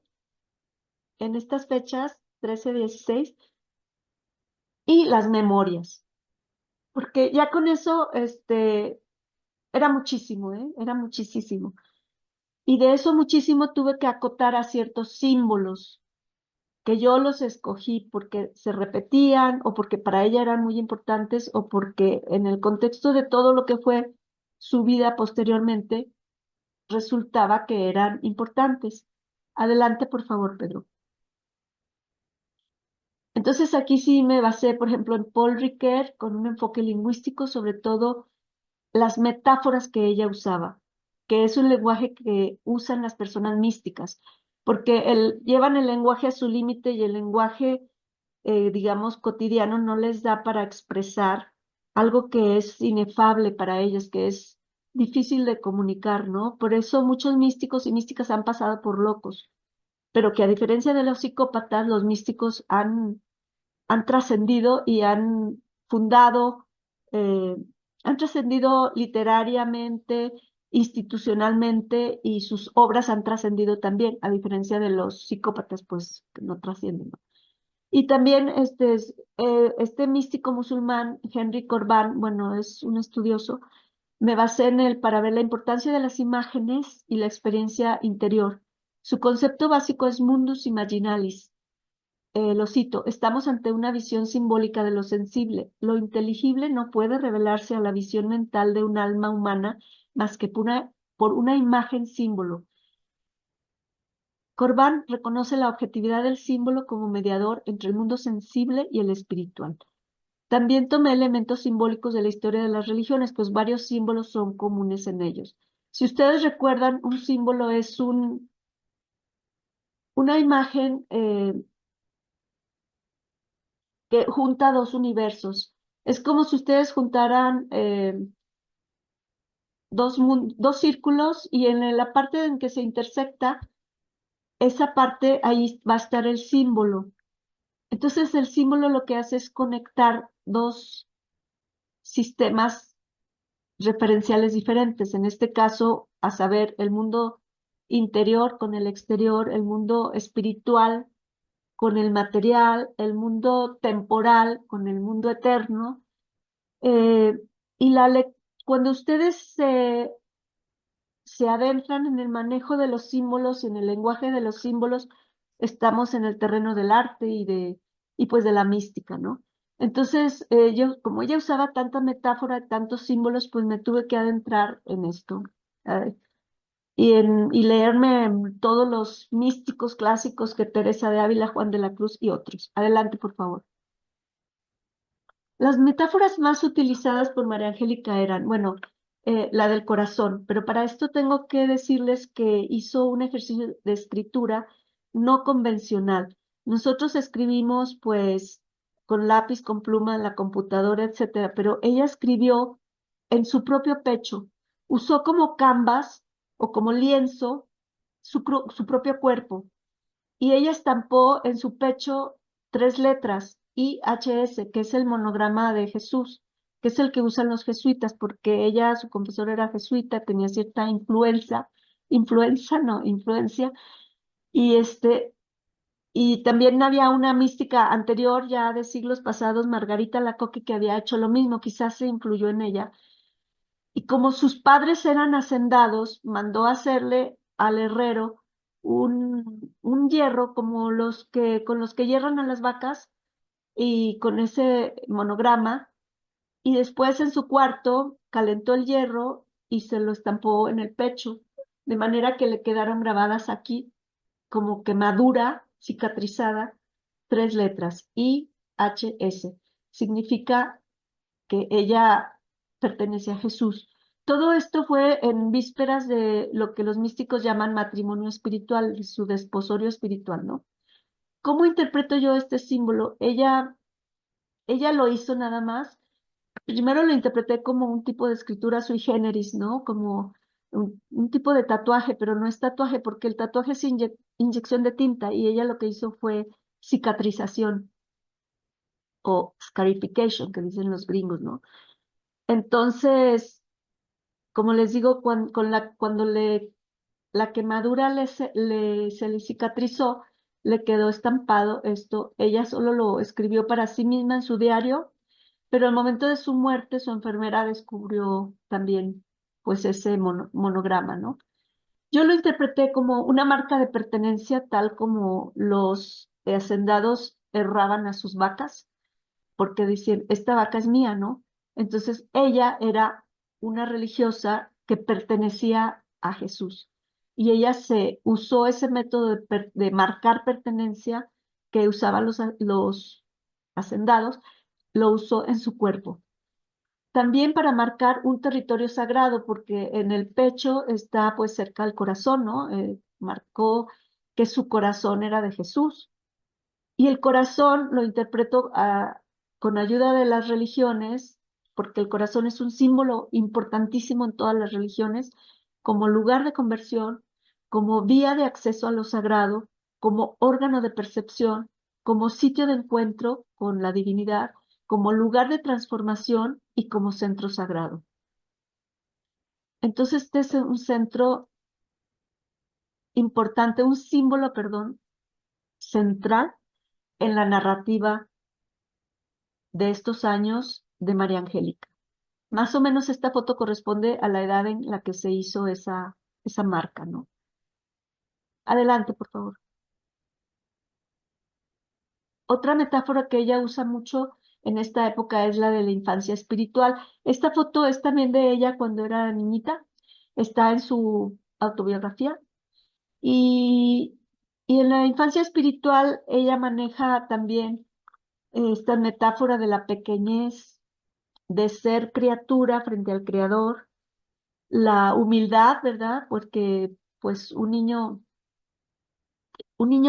en estas fechas, 13-16, y las memorias. Porque ya con eso, era muchísimo, ¿eh? Era muchísimo. Y de eso muchísimo tuve que acotar a ciertos símbolos que yo los escogí porque se repetían o porque para ella eran muy importantes o porque en el contexto de todo lo que fue su vida posteriormente resultaba que eran importantes. Adelante, por favor, Pedro. Entonces aquí sí me basé, por ejemplo, en Paul Ricoeur con un enfoque lingüístico, sobre todo las metáforas que ella usaba, que es un lenguaje que usan las personas místicas, porque llevan el lenguaje a su límite y el lenguaje, digamos, cotidiano no les da para expresar algo que es inefable para ellos, que es difícil de comunicar, ¿no? Por eso muchos místicos y místicas han pasado por locos, pero que a diferencia de los psicópatas, los místicos han trascendido y fundado, eh, han trascendido literariamente, institucionalmente y sus obras han trascendido también, a diferencia de los psicópatas, pues que no trascienden, ¿no? Y también este místico musulmán, Henry Corbán, bueno, es un estudioso, me basé en él para ver la importancia de las imágenes y la experiencia interior. Su concepto básico es mundus imaginalis, lo cito, estamos ante una visión simbólica de lo sensible. Lo inteligible no puede revelarse a la visión mental de un alma humana más que por una imagen símbolo. Corbán reconoce la objetividad del símbolo como mediador entre el mundo sensible y el espiritual. También tomé elementos simbólicos de la historia de las religiones, pues varios símbolos son comunes en ellos. Si ustedes recuerdan, un símbolo es una imagen que junta dos universos. Es como si ustedes juntaran dos círculos y en la parte en que se intersecta, esa parte ahí va a estar el símbolo. Entonces el símbolo lo que hace es conectar dos sistemas referenciales diferentes. En este caso, a saber, el mundo interior con el exterior, el mundo espiritual con el material, el mundo temporal con el mundo eterno. Eh, y cuando ustedes se adentran en el manejo de los símbolos y en el lenguaje de los símbolos, estamos en el terreno del arte y pues de la mística, ¿no? Entonces, yo, como ella usaba tanta metáfora, tantos símbolos, pues me tuve que adentrar en esto. eh, y leerme todos los místicos clásicos que Teresa de Ávila, Juan de la Cruz y otros. Adelante, por favor. Las metáforas más utilizadas por María Angélica eran, bueno, la del corazón, pero para esto tengo que decirles que hizo un ejercicio de escritura no convencional. Nosotros escribimos pues con lápiz, con pluma en la computadora, etcétera, pero ella escribió en su propio pecho. Usó como canvas o como lienzo su propio cuerpo y ella estampó en su pecho tres letras, IHS, que es el monograma de Jesús, que es el que usan los jesuitas, porque ella, su confesor era jesuita, tenía cierta influencia, y y también había una mística anterior, ya de siglos pasados, Margarita Lacoque, que había hecho lo mismo, quizás se influyó en ella. Y como sus padres eran hacendados, mandó hacerle al herrero un hierro como con los que hierran a las vacas y con ese monograma. Y después en su cuarto calentó el hierro y se lo estampó en el pecho, de manera que le quedaron grabadas aquí como quemadura cicatrizada, tres letras, IHS. Significa que ella pertenece a Jesús. Todo esto fue en vísperas de lo que los místicos llaman matrimonio espiritual, su desposorio espiritual, ¿no? ¿Cómo interpreto yo este símbolo? Ella lo hizo nada más. Primero lo interpreté como un tipo de escritura sui generis, ¿no? Como un tipo de tatuaje, pero no es tatuaje porque el tatuaje es inyección de tinta y ella lo que hizo fue cicatrización o scarification, que dicen los gringos, ¿no? Entonces, como les digo, cuando la quemadura se le cicatrizó, le quedó estampado esto. Ella solo lo escribió para sí misma en su diario, pero al momento de su muerte, su enfermera descubrió también pues ese monograma, ¿no? Yo lo interpreté como una marca de pertenencia, tal como los hacendados erraban a sus vacas porque decían, esta vaca es mía, ¿no? Entonces ella era una religiosa que pertenecía a Jesús y ella se usó ese método de marcar pertenencia que usaban los hacendados, lo usó en su cuerpo. También para marcar un territorio sagrado, porque en el pecho está pues cerca del corazón, ¿no? Marcó que su corazón era de Jesús. Y el corazón lo interpreto con ayuda de las religiones, porque el corazón es un símbolo importantísimo en todas las religiones, como lugar de conversión, como vía de acceso a lo sagrado, como órgano de percepción, como sitio de encuentro con la divinidad, como lugar de transformación y como centro sagrado. Entonces, este es un centro importante, un símbolo, perdón, central en la narrativa de estos años de María Angélica. Más o menos esta foto corresponde a la edad en la que se hizo esa marca, ¿no? Adelante, por favor. Otra metáfora que ella usa mucho en esta época es la de la infancia espiritual. Esta foto es también de ella cuando era niñita. está en su autobiografía. Y, y en la infancia espiritual ella maneja también esta metáfora de la pequeñez, de ser criatura frente al Creador, la humildad, ¿verdad? Porque pues un niño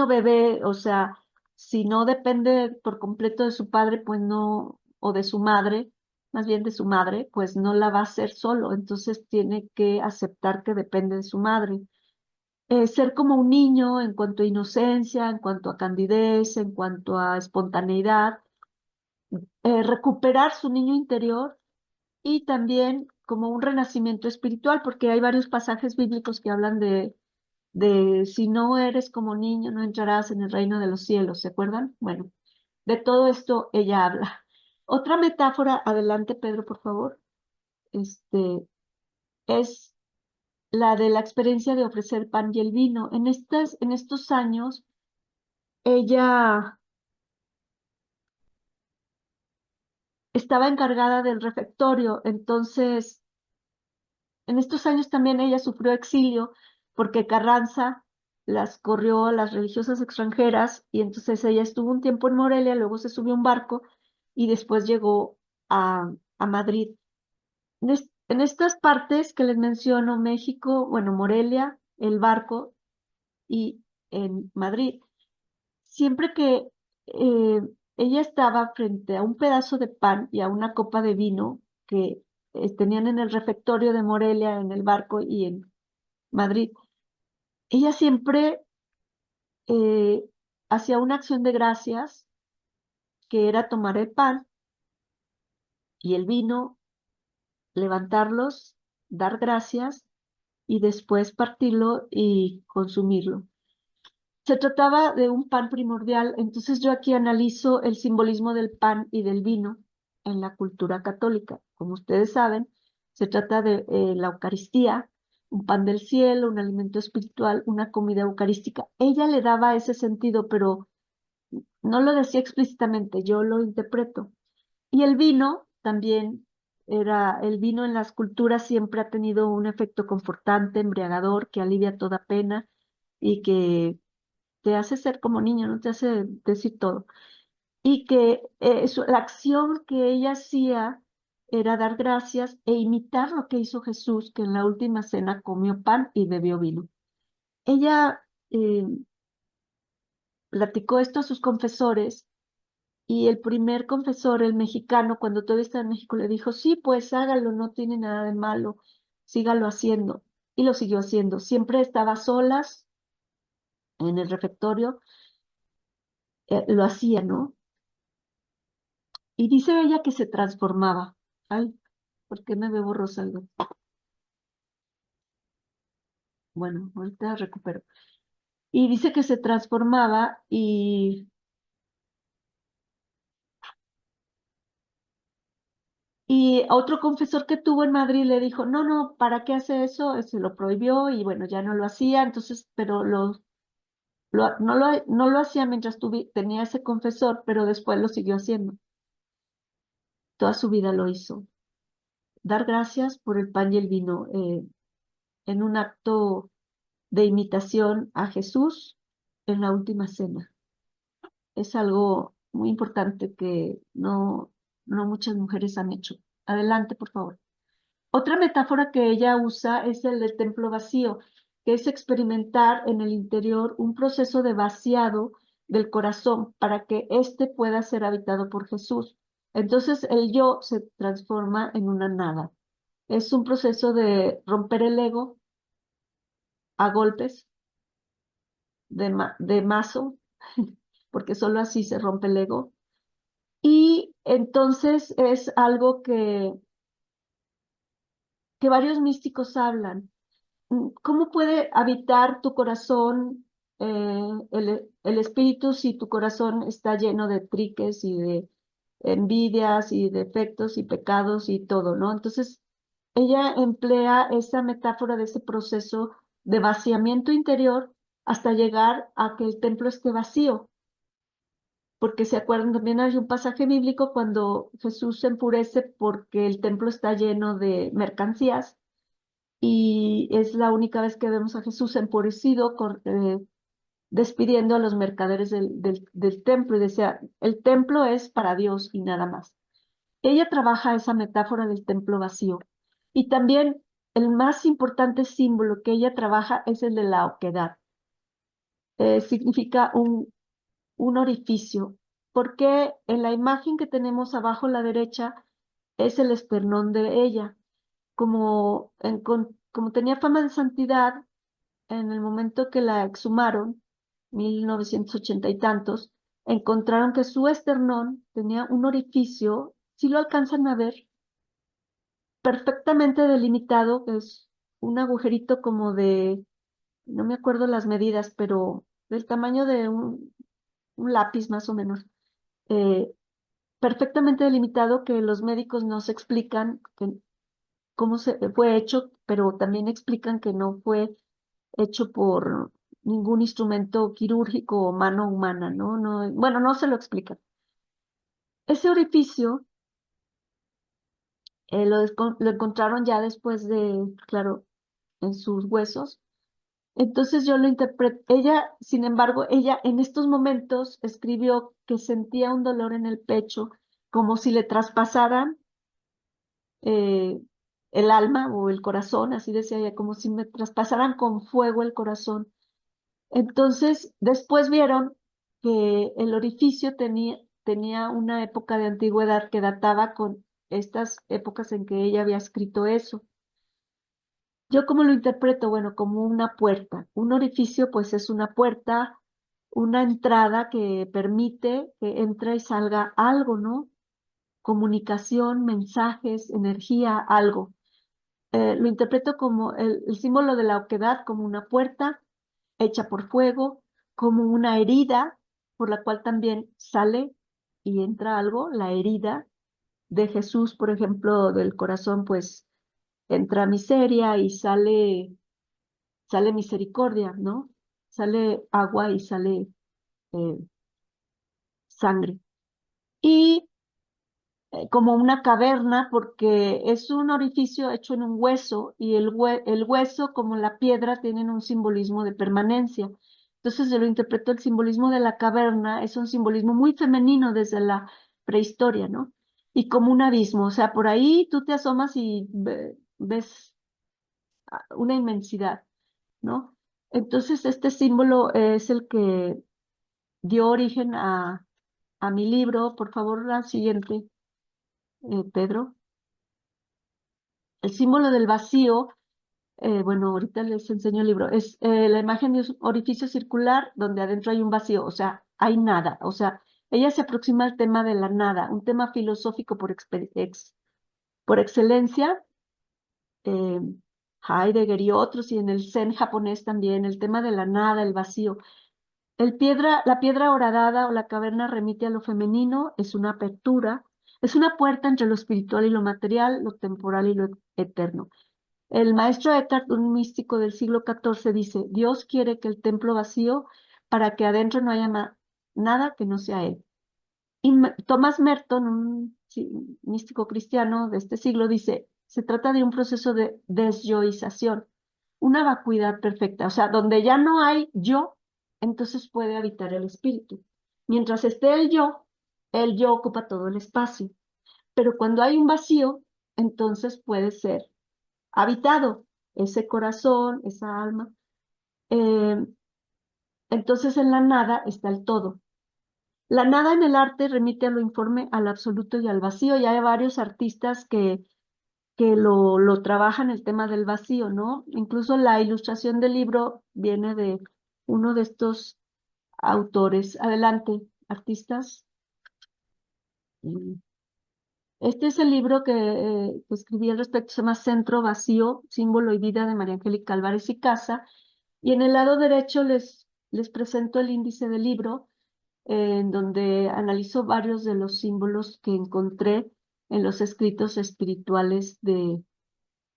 bebé, o sea, si no depende por completo de su padre, pues no, o de su madre, más bien de su madre, pues no la va a hacer solo, entonces tiene que aceptar que depende de su madre. Ser como un niño en cuanto a inocencia, en cuanto a candidez, en cuanto a espontaneidad, recuperar su niño interior y también como un renacimiento espiritual, porque hay varios pasajes bíblicos que hablan de si no eres como niño, no entrarás en el reino de los cielos, ¿se acuerdan? Bueno, de todo esto ella habla. Otra metáfora, adelante Pedro, por favor, es la de la experiencia de ofrecer pan y el vino. En estos años, ella estaba encargada del refectorio, entonces, en estos años también ella sufrió exilio porque Carranza las corrió a las religiosas extranjeras y entonces ella estuvo un tiempo en Morelia, luego se subió a un barco y después llegó a Madrid. En estas partes que les menciono, México, bueno, Morelia, el barco y en Madrid, siempre que eh, ella estaba frente a un pedazo de pan y a una copa de vino que tenían en el refectorio de Morelia, en el barco y en Madrid, ella siempre eh, hacía una acción de gracias, que era tomar el pan y el vino, levantarlos, dar gracias y después partirlo y consumirlo. Se trataba de un pan primordial, entonces yo aquí analizo el simbolismo del pan y del vino en la cultura católica. Como ustedes saben, se trata de la Eucaristía, un pan del cielo, un alimento espiritual, una comida eucarística. Ella le daba ese sentido, pero no lo decía explícitamente, yo lo interpreto. Y el vino también el vino en las culturas siempre ha tenido un efecto confortante, embriagador, que alivia toda pena y que te hace ser como niño, no te hace decir todo. Y que la acción que ella hacía era dar gracias e imitar lo que hizo Jesús, que en la última cena comió pan y bebió vino. Ella platicó esto a sus confesores y el primer confesor, el mexicano, cuando todavía estaba en México, le dijo, sí, pues hágalo, no tiene nada de malo, sígalo haciendo. Y lo siguió haciendo. Siempre estaba a solas en el refectorio, lo hacía, ¿no? Y dice ella que se transformaba. Ay, ¿por qué me veo borrosa algo? Bueno, ahorita recupero. Y dice que se transformaba y otro confesor que tuvo en Madrid le dijo, no, no, ¿para qué hace eso? Se lo prohibió y bueno, ya no lo hacía, entonces, pero no lo hacía mientras tenía ese confesor, pero después lo siguió haciendo. Toda su vida lo hizo. Dar gracias por el pan y el vino en un acto de imitación a Jesús en la última cena. Es algo muy importante que no muchas mujeres han hecho. Adelante, por favor. Otra metáfora que ella usa es el del templo vacío, que es experimentar en el interior un proceso de vaciado del corazón para que éste pueda ser habitado por Jesús. Entonces el yo se transforma en una nada. Es un proceso de romper el ego a golpes de mazo, porque solo así se rompe el ego. Y entonces es algo que varios místicos hablan. ¿Cómo puede habitar tu corazón el espíritu si tu corazón está lleno de triques y de envidias y defectos y pecados y todo, ¿no? Entonces, ella emplea esa metáfora de ese proceso de vaciamiento interior hasta llegar a que el templo esté vacío. Porque se acuerdan, también hay un pasaje bíblico cuando Jesús se enfurece porque el templo está lleno de mercancías y es la única vez que vemos a Jesús empurecido, despidiendo a los mercaderes del templo y decía, el templo es para Dios y nada más. Ella trabaja esa metáfora del templo vacío. Y también el más importante símbolo que ella trabaja es el de la oquedad. Significa un orificio, porque en la imagen que tenemos abajo a la derecha es el esternón de ella. Como tenía fama de santidad, en el momento que la exhumaron, 1980 y tantos, encontraron que su esternón tenía un orificio, si lo alcanzan a ver, perfectamente delimitado, que es un agujerito como de, no me acuerdo las medidas, pero del tamaño de un lápiz más o menos, eh, perfectamente delimitado que los médicos nos explican cómo se fue hecho, pero también explican que no fue hecho por ningún instrumento quirúrgico o mano humana, ¿no? No, bueno, no se lo explican. Ese orificio lo encontraron ya después de, claro, en sus huesos. Entonces yo lo interpreto, ella, sin embargo, ella en estos momentos escribió que sentía un dolor en el pecho, como si le traspasaran eh, el alma o el corazón, así decía ella, como si me traspasaran con fuego el corazón. Entonces, después vieron que el orificio tenía una época de antigüedad que databa con estas épocas en que ella había escrito eso. Yo cómo lo interpreto, bueno, como una puerta. Un orificio, pues es una puerta, una entrada que permite que entre y salga algo, ¿no? Comunicación, mensajes, energía, algo. Lo interpreto como el símbolo de la oquedad, como una puerta hecha por fuego, como una herida por la cual también sale y entra algo, la herida de Jesús, por ejemplo, del corazón, pues entra miseria y sale misericordia, ¿no? Sale agua y sale eh, sangre. Y como una caverna, porque es un orificio hecho en un hueso y el hueso, como la piedra, tienen un simbolismo de permanencia. Entonces yo lo interpreto el simbolismo de la caverna, es un simbolismo muy femenino desde la prehistoria, ¿no? Y como un abismo, o sea, por ahí tú te asomas y ves una inmensidad, ¿no? Entonces este símbolo es el que dio origen a mi libro. Por favor, la siguiente, Pedro. El símbolo del vacío, bueno, ahorita les enseño el libro, es la imagen de un orificio circular donde adentro hay un vacío, o sea, hay nada, o sea, ella se aproxima al tema de la nada, un tema filosófico por excelencia, eh, Heidegger y otros, y en el Zen japonés también, el tema de la nada, el vacío. La piedra horadada o la caverna remite a lo femenino, es una apertura, es una puerta entre lo espiritual y lo material, lo temporal y lo eterno. El maestro Eckhart, un místico del siglo XIV, dice, Dios quiere que el templo vacío para que adentro no haya nada que no sea Él. Y Thomas Merton, místico cristiano de este siglo, dice, se trata de un proceso de desyoización, una vacuidad perfecta, o sea, donde ya no hay yo, entonces puede habitar el espíritu. Mientras esté el yo ocupa todo el espacio. Pero cuando hay un vacío, entonces puede ser habitado ese corazón, esa alma. Eh, entonces en la nada está el todo. La nada en el arte remite a lo informe, al absoluto y al vacío. Y hay varios artistas que lo trabajan el tema del vacío, ¿no? Incluso la ilustración del libro viene de uno de estos autores. Adelante, artistas. Mm. Este es el libro que escribí al respecto, se llama Centro Vacío, Símbolo y Vida de María Angélica Álvarez y Casa. Y en el lado derecho les presento el índice del libro, en donde analizo varios de los símbolos que encontré en los escritos espirituales de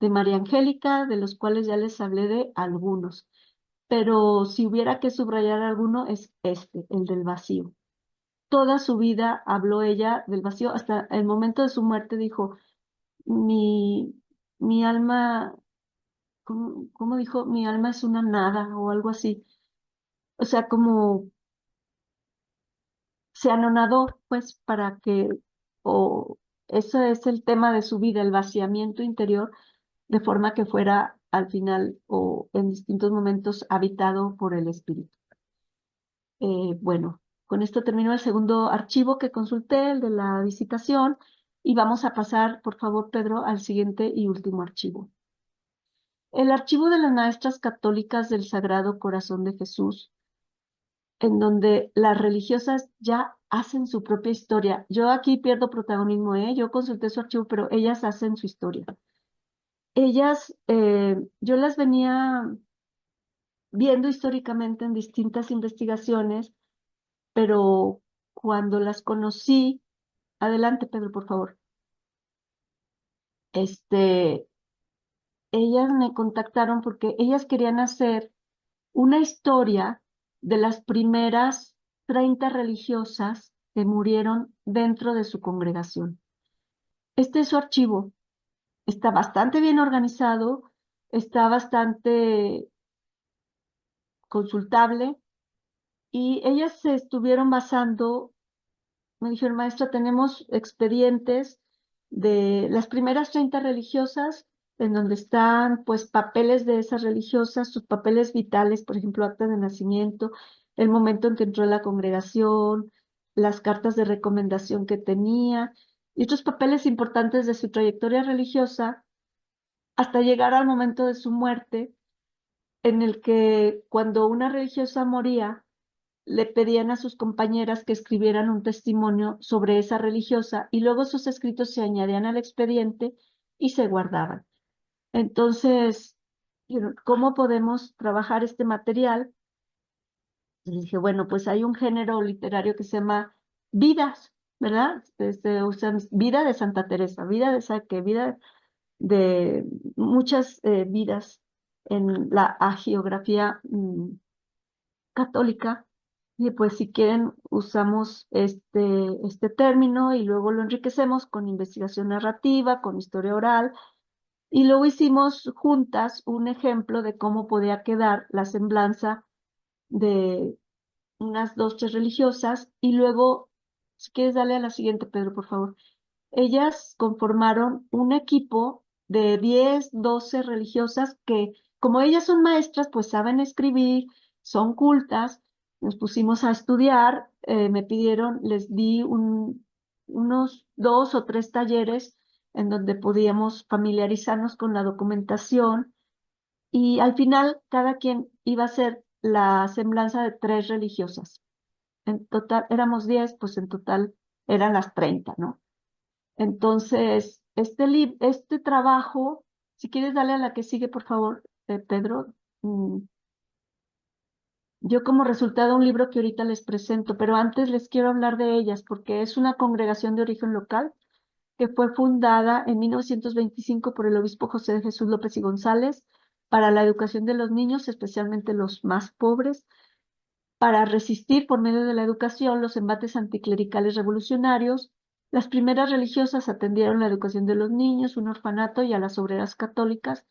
María Angélica, de los cuales ya les hablé de algunos. Pero si hubiera que subrayar alguno, es este, el del vacío. Toda su vida habló ella del vacío, hasta el momento de su muerte dijo, mi, mi alma ¿cómo dijo? Mi alma es una nada o algo así. O sea, como se anonadó, pues, para que, o ese es el tema de su vida, el vaciamiento interior, de forma que fuera al final o en distintos momentos habitado por el espíritu. Bueno, con esto terminó el segundo archivo que consulté, el de la visitación, y vamos a pasar, por favor, Pedro, al siguiente y último archivo. El archivo de las maestras católicas del Sagrado Corazón de Jesús, en donde las religiosas ya hacen su propia historia. Yo aquí pierdo protagonismo, ¿eh? Yo consulté su archivo, pero ellas hacen su historia. Ellas, yo las venía viendo históricamente en distintas investigaciones, pero cuando las conocí, adelante, Pedro, por favor. Este, ellas me contactaron porque ellas querían hacer una historia de las primeras 30 religiosas que murieron dentro de su congregación. Este es su archivo. Está bastante bien organizado, está bastante consultable y ellas se estuvieron basando. Me dijeron, maestra, tenemos expedientes de las primeras 30 religiosas, en donde están pues papeles de esas religiosas, sus papeles vitales, por ejemplo, acta de nacimiento, el momento en que entró a la congregación, las cartas de recomendación que tenía, y otros papeles importantes de su trayectoria religiosa, hasta llegar al momento de su muerte, en el que cuando una religiosa moría, le pedían a sus compañeras que escribieran un testimonio sobre esa religiosa y luego sus escritos se añadían al expediente y se guardaban. Entonces, ¿cómo podemos trabajar este material? Y dije, bueno, pues hay un género literario que se llama vidas, ¿verdad? O sea, vida de Santa Teresa, vida de esa que vida de muchas vidas en la agiografía católica. Y pues si quieren, usamos este término y luego lo enriquecemos con investigación narrativa, con historia oral. Y luego hicimos juntas un ejemplo de cómo podía quedar la semblanza de unas dos, tres religiosas. Y luego, si quieres, darle a la siguiente, Pedro, por favor. Ellas conformaron un equipo de 10, 12 religiosas que, como ellas son maestras, pues saben escribir, son cultas. Nos pusimos a estudiar, me pidieron, les di unos 2 o 3 talleres en donde podíamos familiarizarnos con la documentación y al final cada quien iba a hacer la semblanza de 3 religiosas. En total, éramos 10, pues en total eran las 30, ¿no? Entonces, este trabajo, si quieres darle a la que sigue, por favor, Pedro. mm, Yo como resultado un libro que ahorita les presento, pero antes les quiero hablar de ellas porque es una congregación de origen local que fue fundada en 1925 por el obispo José de Jesús López y González para la educación de los niños, especialmente los más pobres, para resistir por medio de la educación los embates anticlericales revolucionarios. Las primeras religiosas atendieron la educación de los niños, un orfanato y a las obreras católicas.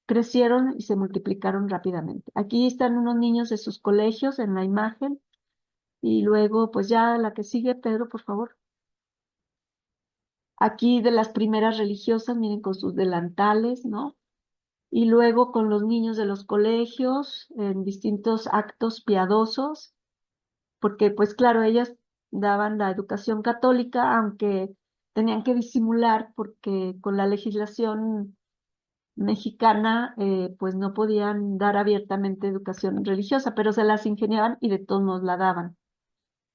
Crecieron y se multiplicaron rápidamente. Aquí están unos niños de sus colegios en la imagen y luego pues ya la que sigue, Pedro, por favor. Aquí de las primeras religiosas, miren con sus delantales, ¿no? Y luego con los niños de los colegios en distintos actos piadosos porque pues claro, ellas daban la educación católica, aunque tenían que disimular porque con la legislación mexicana pues no podían dar abiertamente educación religiosa, pero se las ingeniaban y de todos modos la daban.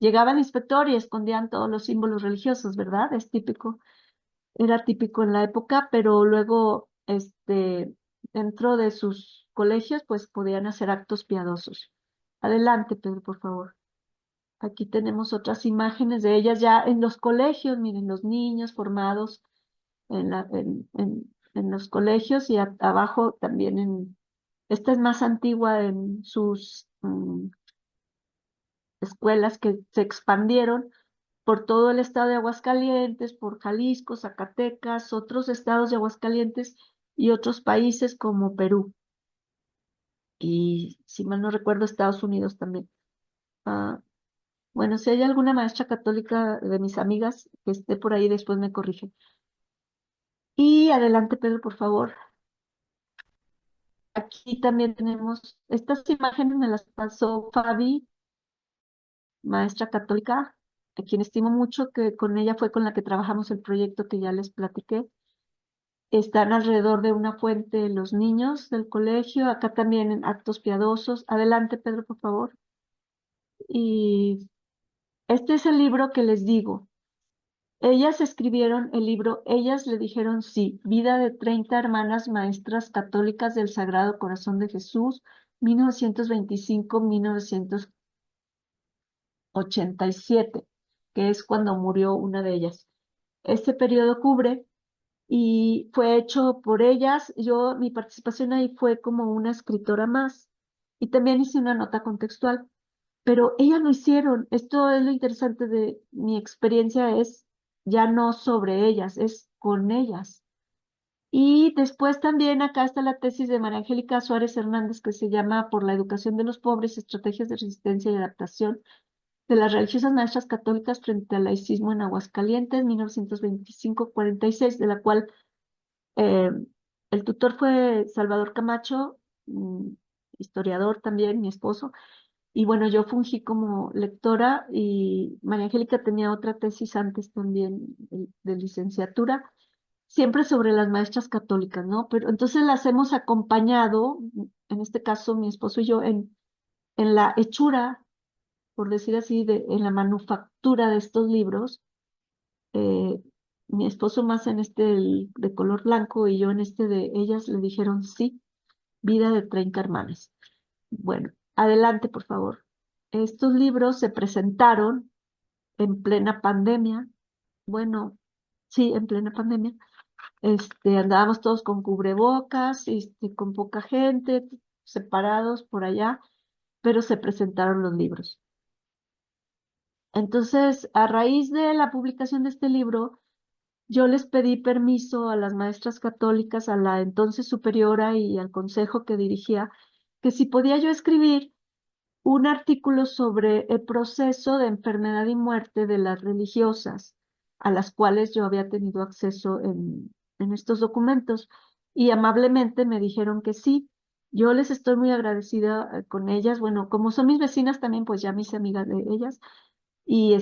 Llegaba el inspector y escondían todos los símbolos religiosos, ¿verdad? Es típico, era típico en la época, pero luego dentro de sus colegios pues podían hacer actos piadosos. Adelante, Pedro, por favor. Aquí tenemos otras imágenes de ellas ya en los colegios, miren, los niños formados en los colegios y abajo también esta es más antigua en sus escuelas que se expandieron por todo el estado de Aguascalientes, por Jalisco, Zacatecas, otros estados de Aguascalientes y otros países como Perú. y si mal no recuerdo, Estados Unidos también. Ah, bueno, si hay alguna maestra católica de mis amigas que esté por ahí, después me corrige. Y adelante, Pedro, por favor. Aquí también tenemos estas imágenes, me las pasó Fabi, maestra católica, a quien estimo mucho, que con ella fue con la que trabajamos el proyecto que ya les platiqué. Están alrededor de una fuente los niños del colegio, acá también en actos piadosos. Adelante, Pedro, por favor. Y este es el libro que les digo. Ellas escribieron el libro, ellas le dijeron sí, Vida de 30 hermanas maestras católicas del Sagrado Corazón de Jesús, 1925-1987, que es cuando murió una de ellas. Este periodo cubre y fue hecho por ellas. Yo, mi participación ahí fue como una escritora más y también hice una nota contextual, pero ellas lo hicieron. Esto es lo interesante de mi experiencia, es ya no sobre ellas, es con ellas. Y después también acá está la tesis de María Angélica Suárez Hernández, que se llama Por la educación de los pobres, estrategias de resistencia y adaptación de las religiosas maestras católicas frente al laicismo en Aguascalientes, 1925-46, de la cual eh, el tutor fue Salvador Camacho, historiador también, mi esposo, y bueno, yo fungí como lectora y María Angélica tenía otra tesis antes también de licenciatura, siempre sobre las maestras católicas, ¿no? Pero entonces las hemos acompañado, en este caso mi esposo y yo, en la hechura, por decir así, en la manufactura de estos libros. eh, Mi esposo más en este de color blanco y yo en este de ellas le dijeron sí, Vida de 30 hermanas. Bueno, adelante, por favor. Estos libros se presentaron en plena pandemia. Bueno, sí, en plena pandemia. Andábamos todos con cubrebocas, con poca gente, separados por allá, pero se presentaron los libros. Entonces, a raíz de la publicación de este libro, yo les pedí permiso a las maestras católicas, a la entonces superiora y al consejo que dirigía, que si podía yo escribir un artículo sobre el proceso de enfermedad y muerte de las religiosas, a las cuales yo había tenido acceso en estos documentos. Y amablemente me dijeron que sí. Yo les estoy muy agradecida con ellas. Bueno, como son mis vecinas también, pues ya me hice amiga de ellas. Y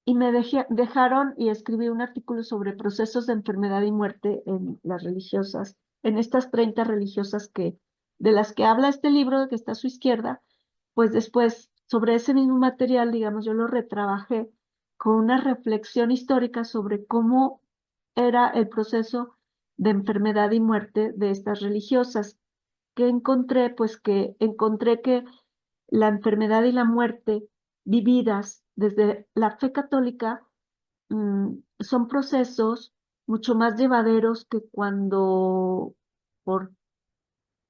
y me dejaron y escribí un artículo sobre procesos de enfermedad y muerte en las religiosas, en estas 30 religiosas de las que habla este libro que está a su izquierda. Pues después, sobre ese mismo material, digamos, yo lo retrabajé con una reflexión histórica sobre cómo era el proceso de enfermedad y muerte de estas religiosas. Que encontré? Pues que encontré que la enfermedad y la muerte vividas desde la fe católica son procesos mucho más llevaderos que cuando por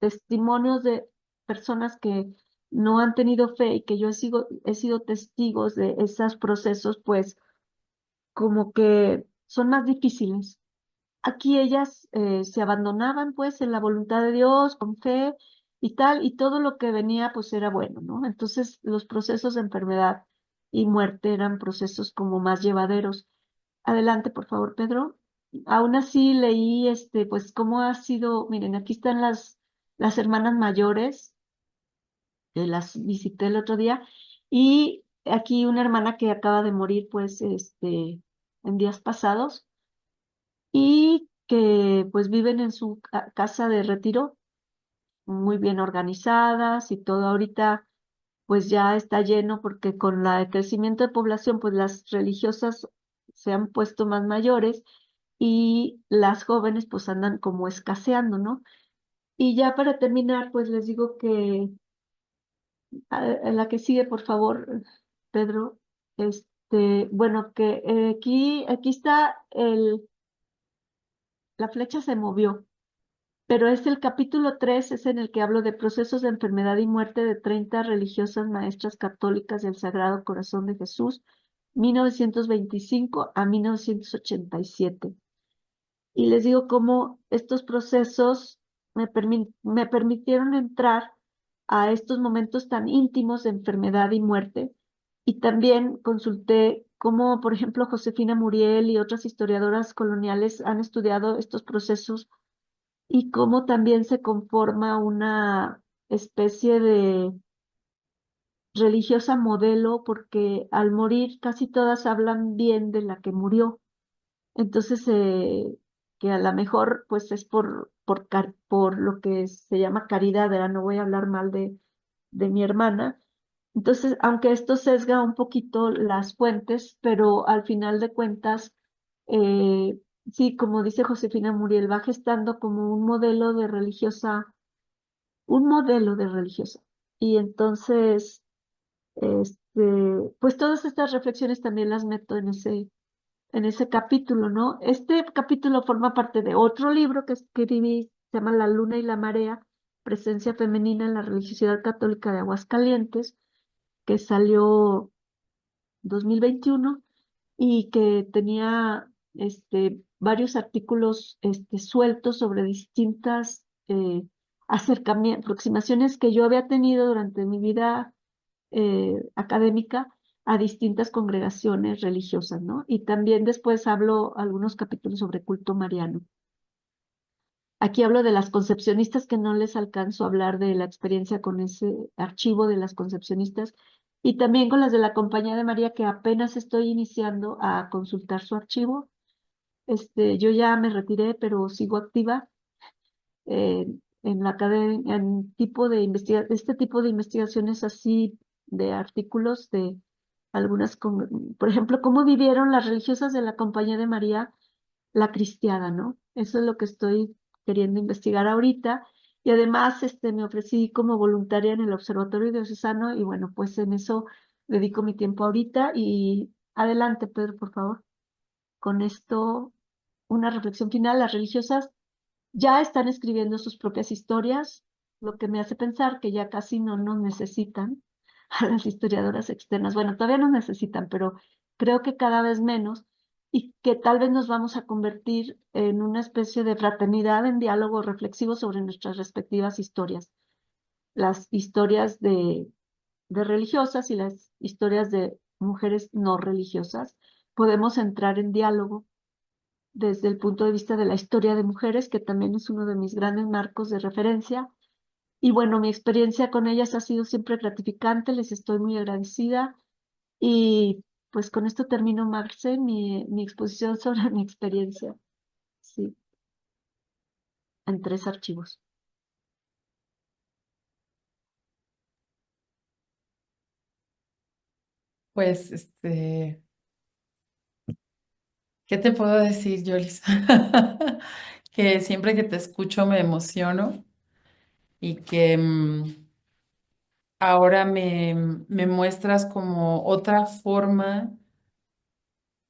testimonios de personas que no han tenido fe y que yo he sido testigos de esos procesos, pues como que son más difíciles. Aquí ellas se abandonaban pues en la voluntad de Dios, con fe y tal, y todo lo que venía pues era bueno, ¿no? Entonces los procesos de enfermedad y muerte eran procesos como más llevaderos. Adelante, por favor, Pedro. Aún así leí pues cómo ha sido, miren, aquí están las hermanas mayores, que las visité el otro día, y aquí una hermana que acaba de morir pues en días pasados y que pues viven en su casa de retiro, muy bien organizadas y todo ahorita pues ya está lleno porque con el crecimiento de población pues las religiosas se han puesto más mayores y las jóvenes pues andan como escaseando, ¿no? Y ya para terminar pues les digo que a la que sigue por favor, Pedro, bueno, que aquí está la flecha se movió. Pero es el capítulo 3, es en el que hablo de procesos de enfermedad y muerte de 30 religiosas maestras católicas del Sagrado Corazón de Jesús, 1925 a 1987. Y les digo cómo estos procesos me permitieron entrar a estos momentos tan íntimos de enfermedad y muerte. Y también consulté cómo, por ejemplo, Josefina Muriel y otras historiadoras coloniales han estudiado estos procesos y cómo también se conforma una especie de religiosa modelo, porque al morir casi todas hablan bien de la que murió. Entonces, que a lo mejor pues es por lo que se llama caridad, ¿verdad? No voy a hablar mal de mi hermana. Entonces, aunque esto sesga un poquito las fuentes, pero al final de cuentas, eh, sí, como dice Josefina Muriel, va gestando como un modelo de religiosa. Y entonces, este, pues todas estas reflexiones también las meto en ese capítulo, ¿no? Este capítulo forma parte de otro libro que escribí, se llama La Luna y la Marea, Presencia Femenina en la Religiosidad Católica de Aguascalientes, que salió 2021 y que tenía varios artículos sueltos sobre distintas aproximaciones que yo había tenido durante mi vida académica a distintas congregaciones religiosas, ¿no? Y también después hablo algunos capítulos sobre culto mariano. Aquí hablo de las concepcionistas que no les alcanzo a hablar de la experiencia con ese archivo de las concepcionistas y también con las de la Compañía de María que apenas estoy iniciando a consultar su archivo. Yo ya me retiré, pero sigo activa eh, en la academia, este tipo de investigaciones así, de artículos de por ejemplo, cómo vivieron las religiosas de la Compañía de María la cristiada, ¿no? Eso es lo que estoy queriendo investigar ahorita. Y además, me ofrecí como voluntaria en el Observatorio Diocesano y bueno, pues en eso dedico mi tiempo ahorita. Y adelante, Pedro, por favor. Con esto, una reflexión final. Las religiosas ya están escribiendo sus propias historias, lo que me hace pensar que ya casi no nos necesitan a las historiadoras externas. Bueno, todavía nos necesitan, pero creo que cada vez menos y que tal vez nos vamos a convertir en una especie de fraternidad en diálogo reflexivo sobre nuestras respectivas historias, las historias de religiosas y las historias de mujeres no religiosas. Podemos entrar en diálogo desde el punto de vista de la historia de mujeres, que también es uno de mis grandes marcos de referencia. Y bueno, mi experiencia con ellas ha sido siempre gratificante, les estoy muy agradecida. Y pues con esto termino, Marce, mi exposición sobre mi experiencia, sí, en 3 archivos. Pues, ¿qué te puedo decir, Yolis? Que siempre que te escucho me emociono y que ahora me muestras como otra forma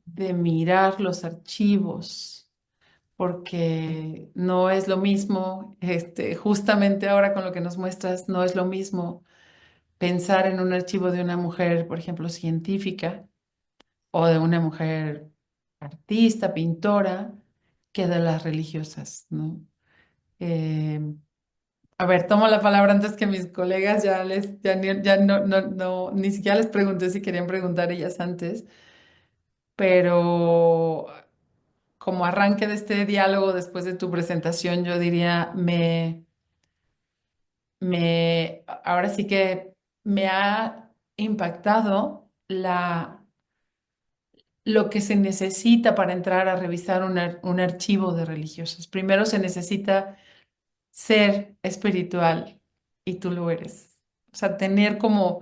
de mirar los archivos, porque no es lo mismo, justamente ahora con lo que nos muestras, no es lo mismo pensar en un archivo de una mujer, por ejemplo, científica, o de una mujer artista, pintora, que de las religiosas, ¿no? Eh, a ver, tomo la palabra antes que mis colegas, ya ni siquiera les pregunté si querían preguntar ellas antes, pero como arranque de este diálogo después de tu presentación, yo diría, ahora sí que me ha impactado lo que se necesita para entrar a revisar un archivo de religiosas. Primero se necesita ser espiritual y tú lo eres. O sea, tener como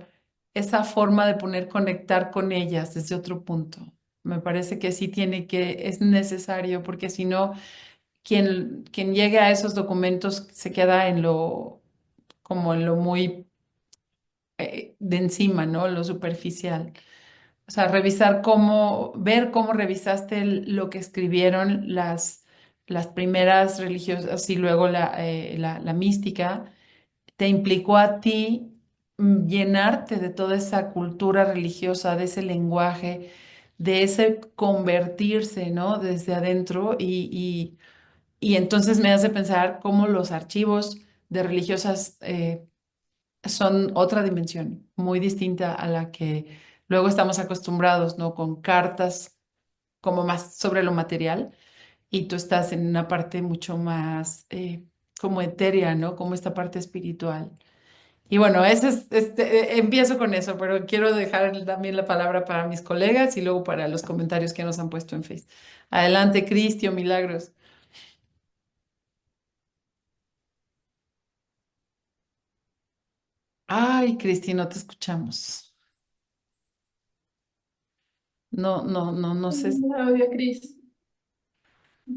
esa forma de conectar con ellas desde otro punto. Me parece que sí es necesario, porque si no, quien llegue a esos documentos se queda como en lo muy de encima, ¿no? Lo superficial. O sea, ver cómo revisaste lo que escribieron las primeras religiosas y luego la mística, te implicó a ti llenarte de toda esa cultura religiosa, de ese lenguaje, de ese convertirse, ¿no? Desde adentro Y entonces me hace pensar cómo los archivos de religiosas son otra dimensión muy distinta a la que luego estamos acostumbrados, ¿no? Con cartas como más sobre lo material y tú estás en una parte mucho más como etérea, ¿no? Como esta parte espiritual. Y bueno, empiezo con eso, pero quiero dejar también la palabra para mis colegas y luego para los comentarios que nos han puesto en Face. Adelante, Cristi o Milagros. Ay, Cristi, no te escuchamos. No, no, no, no sé. Audio, Cris.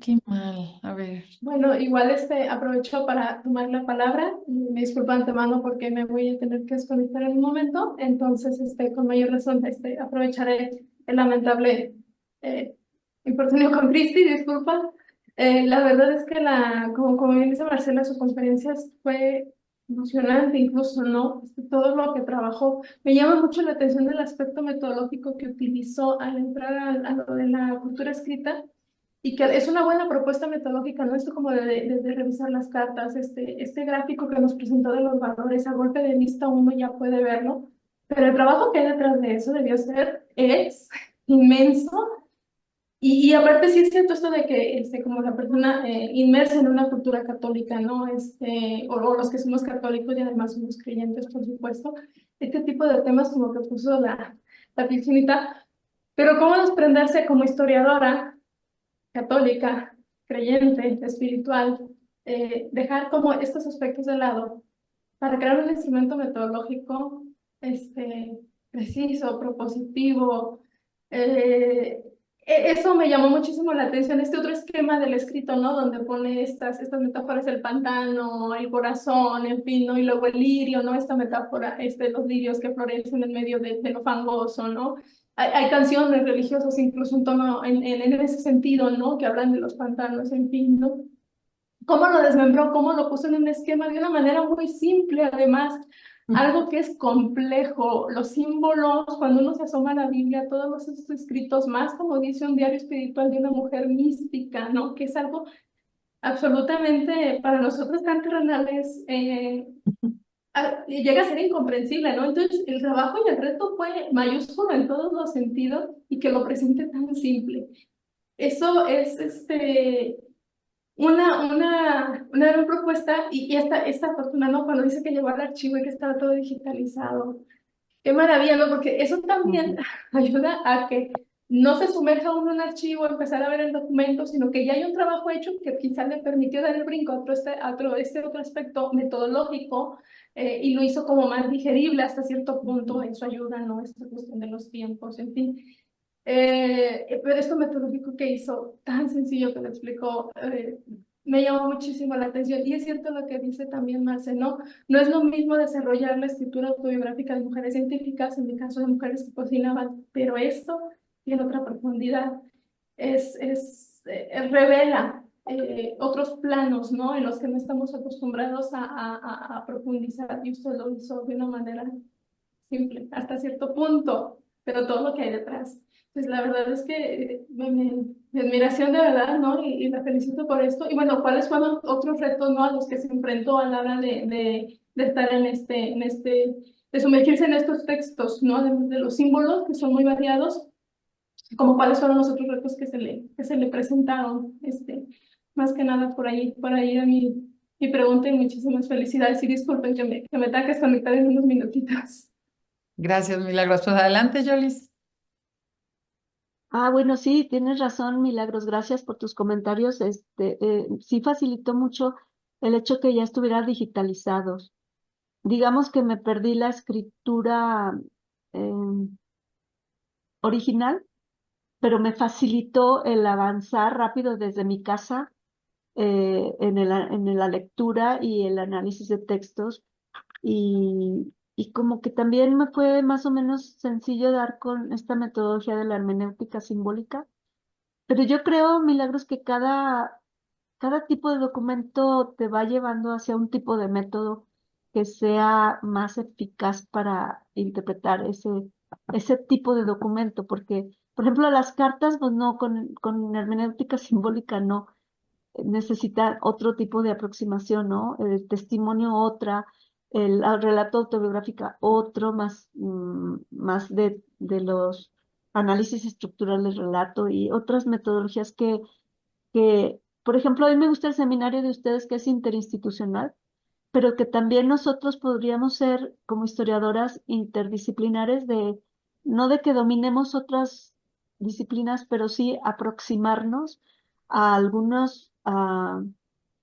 Qué mal. A ver. Bueno, igual aprovecho para tomar la palabra. Me disculpo de antemano porque me voy a tener que desconectar en un momento. Entonces, con mayor razón, aprovecharé el lamentable eh, infortunio con Cristi, disculpa. La verdad es que como bien dice Marcela, su conferencia fue emocionante, incluso, ¿no? Todo lo que trabajó. Me llama mucho la atención el aspecto metodológico que utilizó al entrar a lo de la cultura escrita y que es una buena propuesta metodológica, ¿no? Esto como de revisar las cartas, este gráfico que nos presentó de los valores, a golpe de vista uno ya puede verlo, pero el trabajo que hay detrás de eso debió ser, es inmenso, y aparte sí es cierto esto de que como la persona inmersa en una cultura católica, ¿no? O los que somos católicos y además somos creyentes, por supuesto, este tipo de temas como que puso la piel chinita, pero cómo desprenderse como historiadora católica, creyente, espiritual, dejar como estos aspectos de lado para crear un instrumento metodológico preciso, propositivo. eh, Eso me llamó muchísimo la atención, este otro esquema del escrito, ¿no? Donde pone estas metáforas del pantano, el corazón, en fin, ¿no? Y luego el lirio, ¿no? Esta metáfora, los lirios que florecen en medio de lo fangoso, ¿no? Hay canciones religiosas, incluso un tono en ese sentido, ¿no? Que hablan de los pantanos, en fin, ¿no? Cómo lo desmembró, cómo lo puso en un esquema de una manera muy simple, además, algo que es complejo. Los símbolos, cuando uno se asoma a la Biblia, todos esos escritos, más como dice un diario espiritual de una mujer mística, ¿no? Que es algo absolutamente para nosotros tan terrenales, llega a ser incomprensible, ¿no? Entonces, el trabajo y el reto fue mayúsculo en todos los sentidos y que lo presente tan simple. Eso es una gran propuesta y esta fortuna, ¿no? Cuando dice que llegó al archivo y que estaba todo digitalizado. Qué maravilla, ¿no? Porque eso también ayuda a que no se sumerja uno en un archivo, empezar a ver el documento, sino que ya hay un trabajo hecho que quizás le permitió dar el brinco a otro aspecto metodológico, y lo hizo como más digerible hasta cierto punto en su ayuda, ¿no? Esta cuestión de los tiempos, en fin. Pero esto metodológico que hizo, tan sencillo que lo explicó, me llamó muchísimo la atención. Y es cierto lo que dice también Marce, ¿no? No es lo mismo desarrollar la escritura autobiográfica de mujeres científicas, en mi caso de mujeres que cocinaban, pero esto tiene otra profundidad. Revela otros planos, ¿no? En los que no estamos acostumbrados a profundizar, y usted lo hizo de una manera simple, hasta cierto punto, pero todo lo que hay detrás. Pues la verdad es que mi admiración de verdad, ¿no? Y la felicito por esto. Y bueno, ¿cuáles fueron otros retos, ¿no? A los que se enfrentó a la hora de estar de sumergirse en estos textos, ¿no? De los símbolos, que son muy variados, como cuáles fueron los otros retos que se le presentaron, más que nada por ahí a mi pregunta, y muchísimas felicidades y disculpen que me tenga que desconectar en unos minutitos. Gracias, Milagros. Pues adelante, Jolis. Ah, bueno, sí, tienes razón, Milagros. Gracias por tus comentarios. Sí facilitó mucho el hecho que ya estuviera digitalizados. Digamos que me perdí la escritura original, pero me facilitó el avanzar rápido desde mi casa en la lectura y el análisis de textos. Y como que también me fue más o menos sencillo dar con esta metodología de la hermenéutica simbólica. Pero yo creo, Milagros, que cada tipo de documento te va llevando hacia un tipo de método que sea más eficaz para interpretar ese tipo de documento. Porque, por ejemplo, las cartas, pues no, con hermenéutica simbólica no. necesita otro tipo de aproximación, ¿no? El testimonio otra, el relato autobiográfico otro, más de los análisis estructurales del relato y otras metodologías por ejemplo, a mí me gusta el seminario de ustedes que es interinstitucional, pero que también nosotros podríamos ser como historiadoras interdisciplinares no de que dominemos otras disciplinas, pero sí aproximarnos a algunos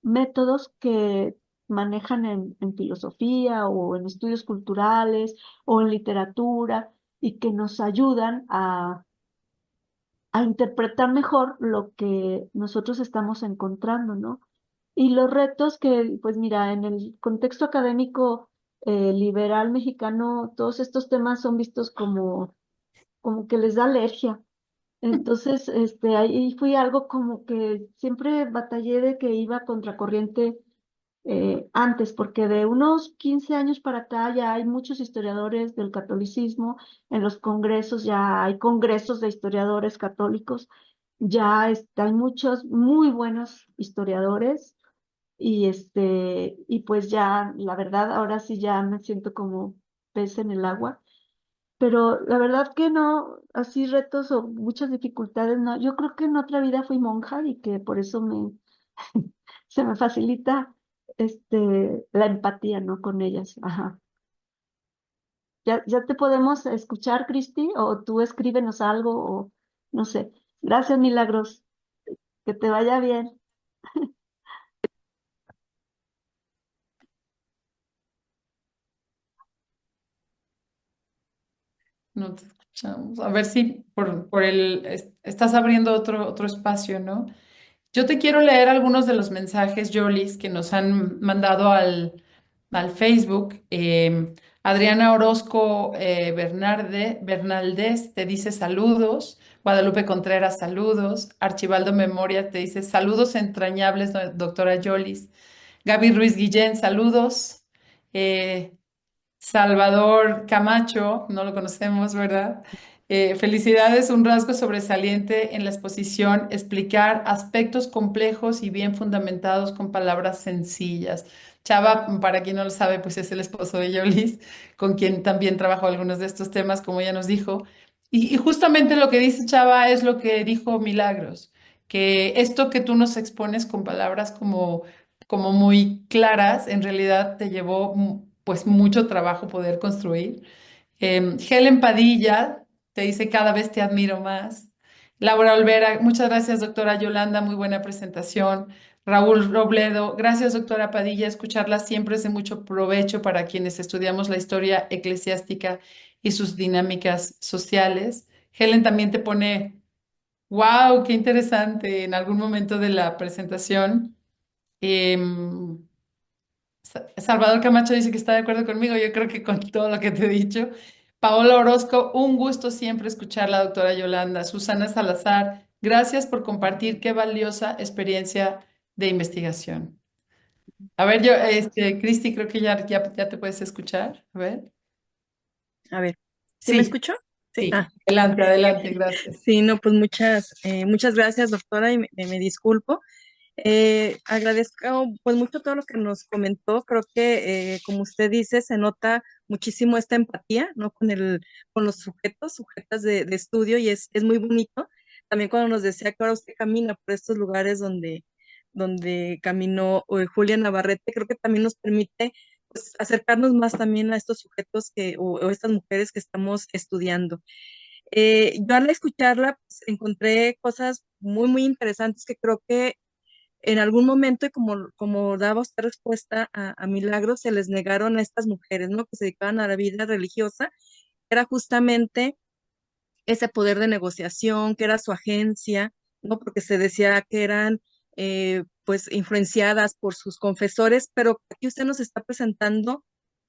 métodos que manejan en filosofía o en estudios culturales o en literatura y que nos ayudan a interpretar mejor lo que nosotros estamos encontrando, ¿no? Y los retos que, pues mira, en el contexto académico liberal mexicano, todos estos temas son vistos como que les da alergia. Entonces, ahí fui algo como que siempre batallé de que iba contracorriente antes, porque de unos 15 años para acá ya hay muchos historiadores del catolicismo, en los congresos ya hay congresos de historiadores católicos, ya hay muchos muy buenos historiadores y pues ya, la verdad, ahora sí ya me siento como pez en el agua, pero la verdad que no, así retos o muchas dificultades, no, yo creo que en otra vida fui monja y que por eso se me facilita la empatía, ¿no? Con ellas. Ajá. Ya te podemos escuchar, Cristi, o tú escríbenos algo, o no sé. Gracias, Milagros. Que te vaya bien. No te escuchamos. A ver si estás abriendo otro espacio, ¿no? Yo te quiero leer algunos de los mensajes, Jolis, que nos han mandado al Facebook. Adriana Orozco Bernaldez te dice saludos. Guadalupe Contreras, saludos. Archibaldo Memoria te dice saludos entrañables, doctora Jolis. Gaby Ruiz Guillén, saludos. Eh, Salvador Camacho, no lo conocemos, ¿verdad? Felicidades, un rasgo sobresaliente en la exposición, explicar aspectos complejos y bien fundamentados con palabras sencillas. Chava, para quien no lo sabe, pues es el esposo de Yolis, con quien también trabajó algunos de estos temas, como ella nos dijo. Y justamente lo que dice Chava es lo que dijo Milagros, que esto que tú nos expones con palabras como muy claras, en realidad te llevó pues mucho trabajo poder construir. Helen Padilla te dice cada vez te admiro más. Laura Olvera, muchas gracias, doctora Yolanda, muy buena presentación. Raúl Robledo, gracias, doctora Padilla. Escucharla siempre es de mucho provecho para quienes estudiamos la historia eclesiástica y sus dinámicas sociales. Helen también te pone, wow, qué interesante en algún momento de la presentación. Em, Salvador Camacho dice que está de acuerdo conmigo, yo creo que con todo lo que te he dicho. Paola Orozco, un gusto siempre escuchar la doctora Yolanda. Susana Salazar, gracias por compartir qué valiosa experiencia de investigación. A ver, Cristi, creo que ya te puedes escuchar. A ver. A ver, ¿sí me Sí, escucho? Sí, sí, adelante, adelante, gracias. sí, no, pues muchas gracias, doctora, y me disculpo. Agradezco pues mucho todo lo que nos comentó. Creo que, como usted dice, se nota muchísimo esta empatía, ¿no? Con los sujetas de estudio, y es muy bonito. También cuando nos decía que ahora usted camina por estos lugares donde caminó Julia Navarrete, creo que también nos permite pues, acercarnos más también a estos sujetos o estas mujeres que estamos estudiando. Yo al escucharla pues, encontré cosas muy interesantes que creo que en algún momento, y como daba usted respuesta a Milagros, se les negaron a estas mujeres, ¿no? Que se dedicaban a la vida religiosa, era justamente ese poder de negociación, que era su agencia, ¿no? Porque se decía que eran, pues, influenciadas por sus confesores, pero aquí usted nos está presentando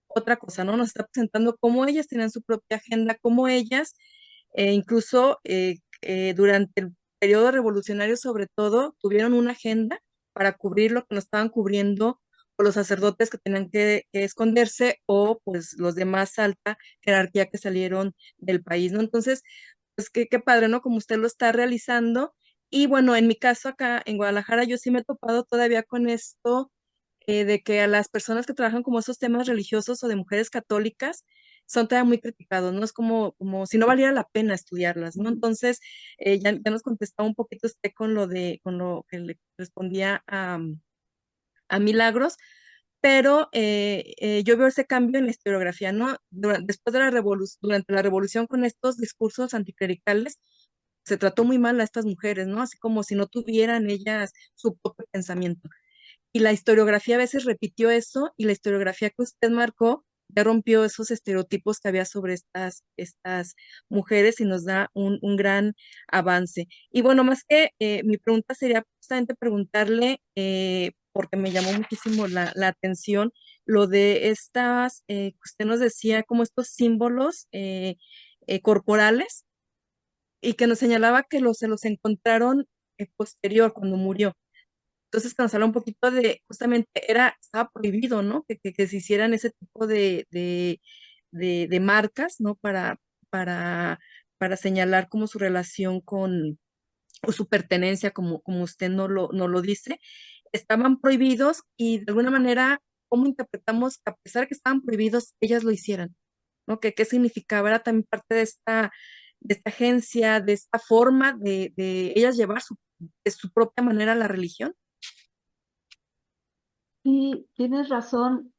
otra cosa, ¿no? Nos está presentando cómo ellas tenían su propia agenda, cómo ellas, incluso durante el periodo revolucionario sobre todo, tuvieron una agenda para cubrir lo que no estaban cubriendo o los sacerdotes que tenían que esconderse o pues los de más alta jerarquía que salieron del país, ¿no? Entonces, pues qué padre, ¿no? Como usted lo está realizando Y bueno, en mi caso acá en Guadalajara, yo sí me he topado todavía con esto de que a las personas que trabajan como esos temas religiosos o de mujeres católicas son todavía muy criticados, ¿no? Es como si no valiera la pena estudiarlas, ¿no? Entonces, ya nos contestaba un poquito usted con lo que le respondía a Milagros, pero yo veo ese cambio en la historiografía, ¿no? Después de la revolución, durante la revolución con estos discursos anticlericales, se trató muy mal a estas mujeres, ¿no? Así como si no tuvieran ellas su propio pensamiento. Y la historiografía a veces repitió eso, y la historiografía que usted marcó ya rompió esos estereotipos que había sobre estas mujeres y nos da un gran avance. Y bueno, más que mi pregunta sería justamente preguntarle, porque me llamó muchísimo la atención, lo de estas, que usted nos decía, como estos símbolos corporales, y que nos señalaba que se los encontraron posterior, cuando murió. Entonces, que nos habla un poquito de, justamente, estaba prohibido, ¿no? Que se hicieran ese tipo de marcas, ¿no? Para, para señalar como su relación o su pertenencia, como usted no lo dice. Estaban prohibidos, y de alguna manera, ¿cómo interpretamos que a pesar de que estaban prohibidos, ellas lo hicieran? ¿No? ¿Qué significaba? Era también parte de esta agencia, de esta forma de ellas llevar de su propia manera la religión. Y tienes razón.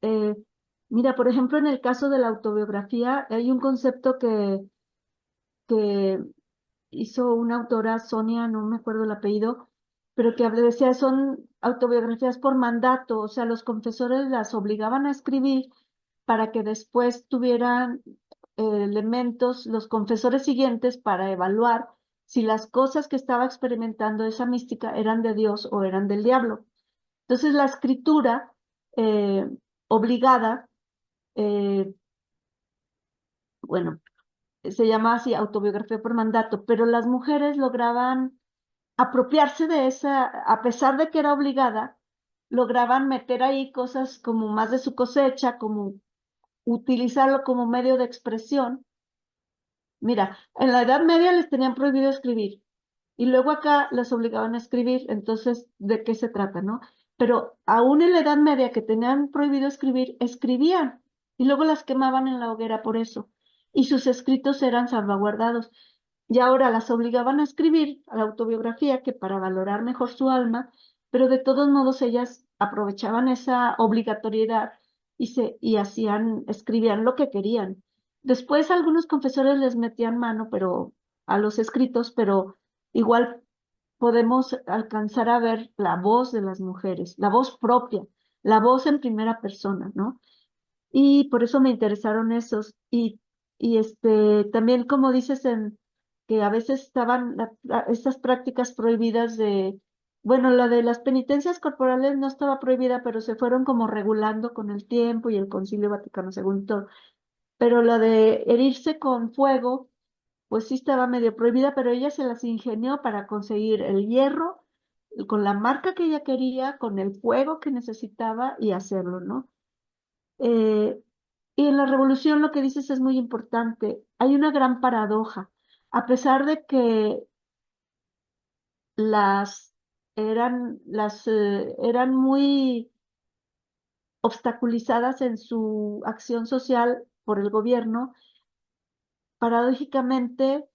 Mira, por ejemplo, en el caso de la autobiografía, hay un concepto que hizo una autora, Sonia, no me acuerdo el apellido, pero que decía, son autobiografías por mandato, o sea, los confesores las obligaban a escribir para que después tuvieran elementos, los confesores siguientes, para evaluar si las cosas que estaba experimentando esa mística eran de Dios o eran del diablo. Entonces, la escritura eh, obligada, eh, bueno, se llama así autobiografía por mandato, pero las mujeres lograban apropiarse de esa, a pesar de que era obligada, lograban meter ahí cosas como más de su cosecha, como utilizarlo como medio de expresión. Mira, en la Edad Media les tenían prohibido escribir y luego acá les obligaban a escribir, entonces, ¿de qué se trata, no? Pero aún en la Edad Media que tenían prohibido escribir, escribían y luego las quemaban en la hoguera por eso, y sus escritos eran salvaguardados. Y ahora las obligaban a escribir a la autobiografía, que para valorar mejor su alma, pero de todos modos ellas aprovechaban esa obligatoriedad y escribían lo que querían. Después algunos confesores les metían mano, pero a los escritos, pero igual podemos alcanzar a ver la voz de las mujeres, la voz propia, la voz en primera persona, ¿no? Y por eso me interesaron esos. También como dices, que a veces estaban estas prácticas prohibidas bueno, la de las penitencias corporales no estaba prohibida, pero se fueron como regulando con el tiempo y el Concilio Vaticano II y todo. Pero la de herirse con fuego, pues sí estaba medio prohibida, pero ella se las ingenió para conseguir el hierro con la marca que ella quería, con el fuego que necesitaba y hacerlo, ¿no? Eh, y en la revolución lo que dices es muy importante. Hay una gran paradoja. A pesar de que las eran muy obstaculizadas en su acción social por el gobierno, paradójicamente,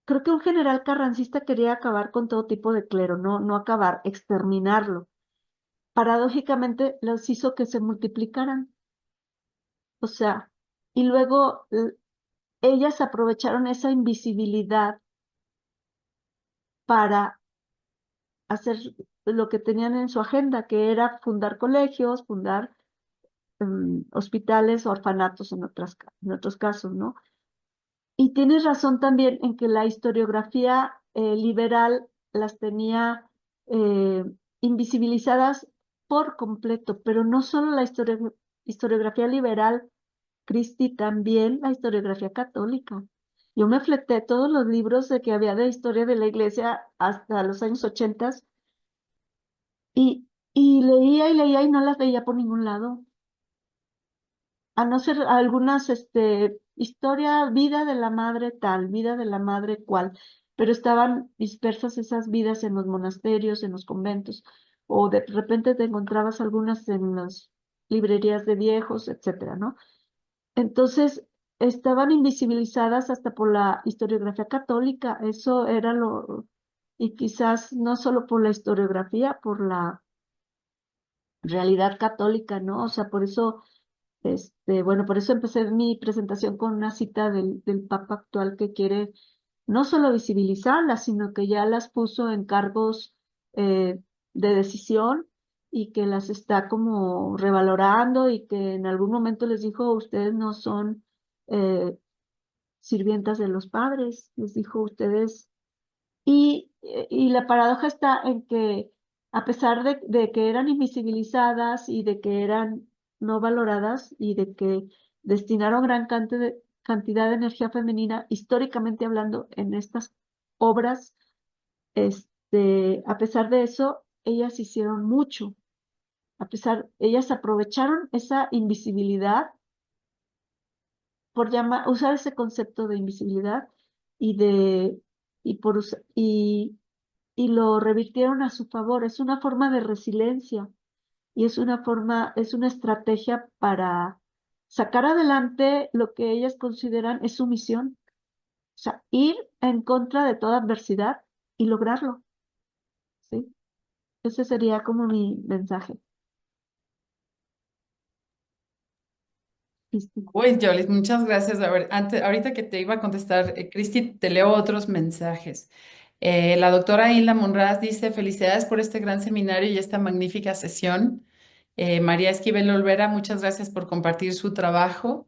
creo que un general carrancista quería acabar con todo tipo de clero, no acabar, exterminarlo. Paradójicamente los hizo que se multiplicaran. O sea, y luego ellas aprovecharon esa invisibilidad para hacer lo que tenían en su agenda, que era fundar colegios, fundar hospitales, orfanatos en otros casos, ¿no? Y tienes razón también en que la historiografía liberal las tenía eh, invisibilizadas por completo, pero no solo la historiografía liberal, Cristi, también la historiografía católica. Yo me fleté todos los libros de que había de historia de la iglesia hasta los años 80 y leía y no las veía por ningún lado. A no ser algunas, historia, vida de la madre tal, vida de la madre cual, pero estaban dispersas esas vidas en los monasterios, en los conventos, o de repente te encontrabas algunas en las librerías de viejos, etcétera, ¿no? Entonces, estaban invisibilizadas hasta por la historiografía católica, eso era y quizás no solo por la historiografía, por la realidad católica, ¿no? O sea, por eso, bueno, por eso empecé mi presentación con una cita del Papa actual que quiere no solo visibilizarlas, sino que ya las puso en cargos de decisión y que las está como revalorando y que en algún momento les dijo, ustedes no son eh, sirvientas de los padres, les dijo ustedes. Y la paradoja está en que a pesar de que eran invisibilizadas y de que eran no valoradas y de que destinaron gran cantidad de energía femenina, históricamente hablando, en estas obras, a pesar de eso, ellas hicieron mucho. Ellas aprovecharon esa invisibilidad por usar ese concepto de invisibilidad y de y por us- y lo revirtieron a su favor. Es una forma de resiliencia y es una estrategia para sacar adelante lo que ellas consideran es su misión. O sea, ir en contra de toda adversidad y lograrlo, ¿sí? Ese sería como mi mensaje. Cristi. Uy, Jolis, muchas gracias. A ver, ahorita que te iba a contestar, Cristi, te leo otros mensajes. La doctora Hilda Monraz dice, felicidades por este gran seminario y esta magnífica sesión. María Esquivel Olvera, muchas gracias por compartir su trabajo.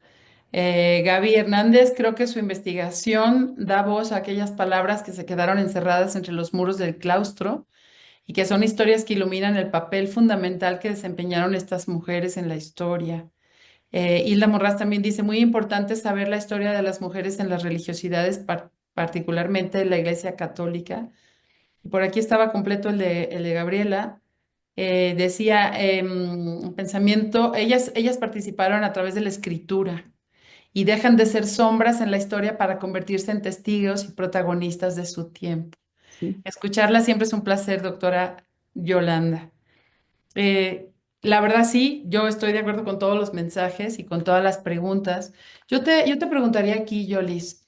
Gaby Hernández, creo que su investigación da voz a aquellas palabras que se quedaron encerradas entre los muros del claustro y que son historias que iluminan el papel fundamental que desempeñaron estas mujeres en la historia. Hilda Morraz también dice, muy importante saber la historia de las mujeres en las religiosidades, particularmente en la Iglesia Católica. Y por aquí estaba completo el de Gabriela. Decía, pensamiento, ellas participaron a través de la escritura y dejan de ser sombras en la historia para convertirse en testigos y protagonistas de su tiempo. Sí. Escucharla siempre es un placer, doctora Yolanda. Eh, la verdad sí, yo estoy de acuerdo con todos los mensajes y con todas las preguntas. Yo te preguntaría aquí, Yolis,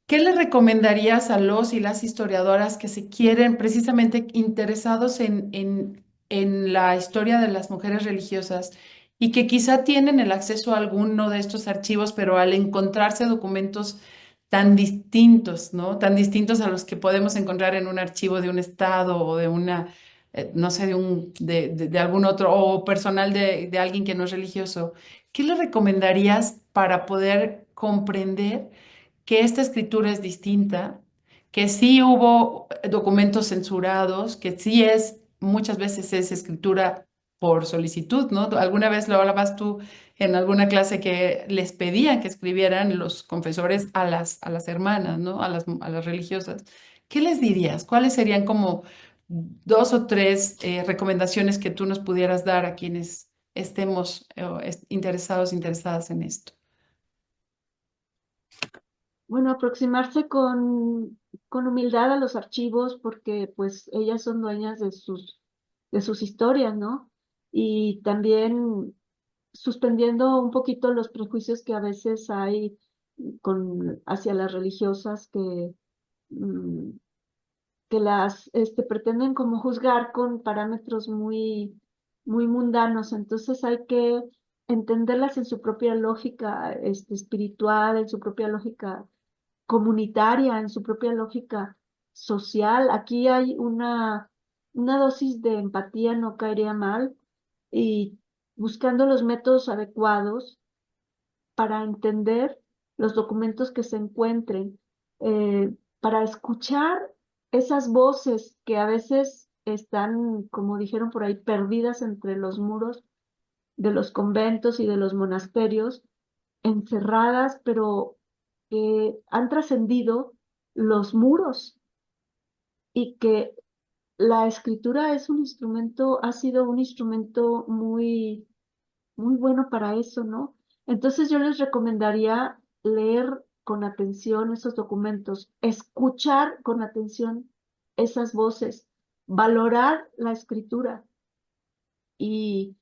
¿qué le recomendarías a los y las historiadoras que se quieren precisamente interesados en la historia de las mujeres religiosas y que quizá tienen el acceso a alguno de estos archivos, pero al encontrarse documentos tan distintos, ¿no? Tan distintos a los que podemos encontrar en un archivo de un estado o de una, no sé, de algún otro, o personal de alguien que no es religioso? ¿Qué le recomendarías para poder comprender que esta escritura es distinta, que sí hubo documentos censurados, que sí es, muchas veces es escritura por solicitud, ¿no? Alguna vez lo hablabas tú en alguna clase que les pedían que escribieran los confesores a las hermanas, ¿no? A las religiosas. ¿Qué les dirías? ¿Cuáles serían como dos o tres recomendaciones que tú nos pudieras dar a quienes estemos interesadas en esto? Bueno, aproximarse con humildad a los archivos porque pues ellas son dueñas de sus historias, ¿no? Y también suspendiendo un poquito los prejuicios que a veces hay hacia las religiosas mm, que las pretenden como juzgar con parámetros muy mundanos. Entonces hay que entenderlas en su propia lógica espiritual, en su propia lógica comunitaria, en su propia lógica social. Aquí hay una dosis de empatía, no caería mal, y buscando los métodos adecuados para entender los documentos que se encuentren, para escuchar esas voces que a veces están, como dijeron por ahí, perdidas entre los muros de los conventos y de los monasterios, encerradas, pero que han trascendido los muros y que la escritura es un instrumento, ha sido un instrumento muy bueno para eso, ¿no? Entonces yo les recomendaría leer con atención esos documentos, escuchar con atención esas voces, valorar la escritura y,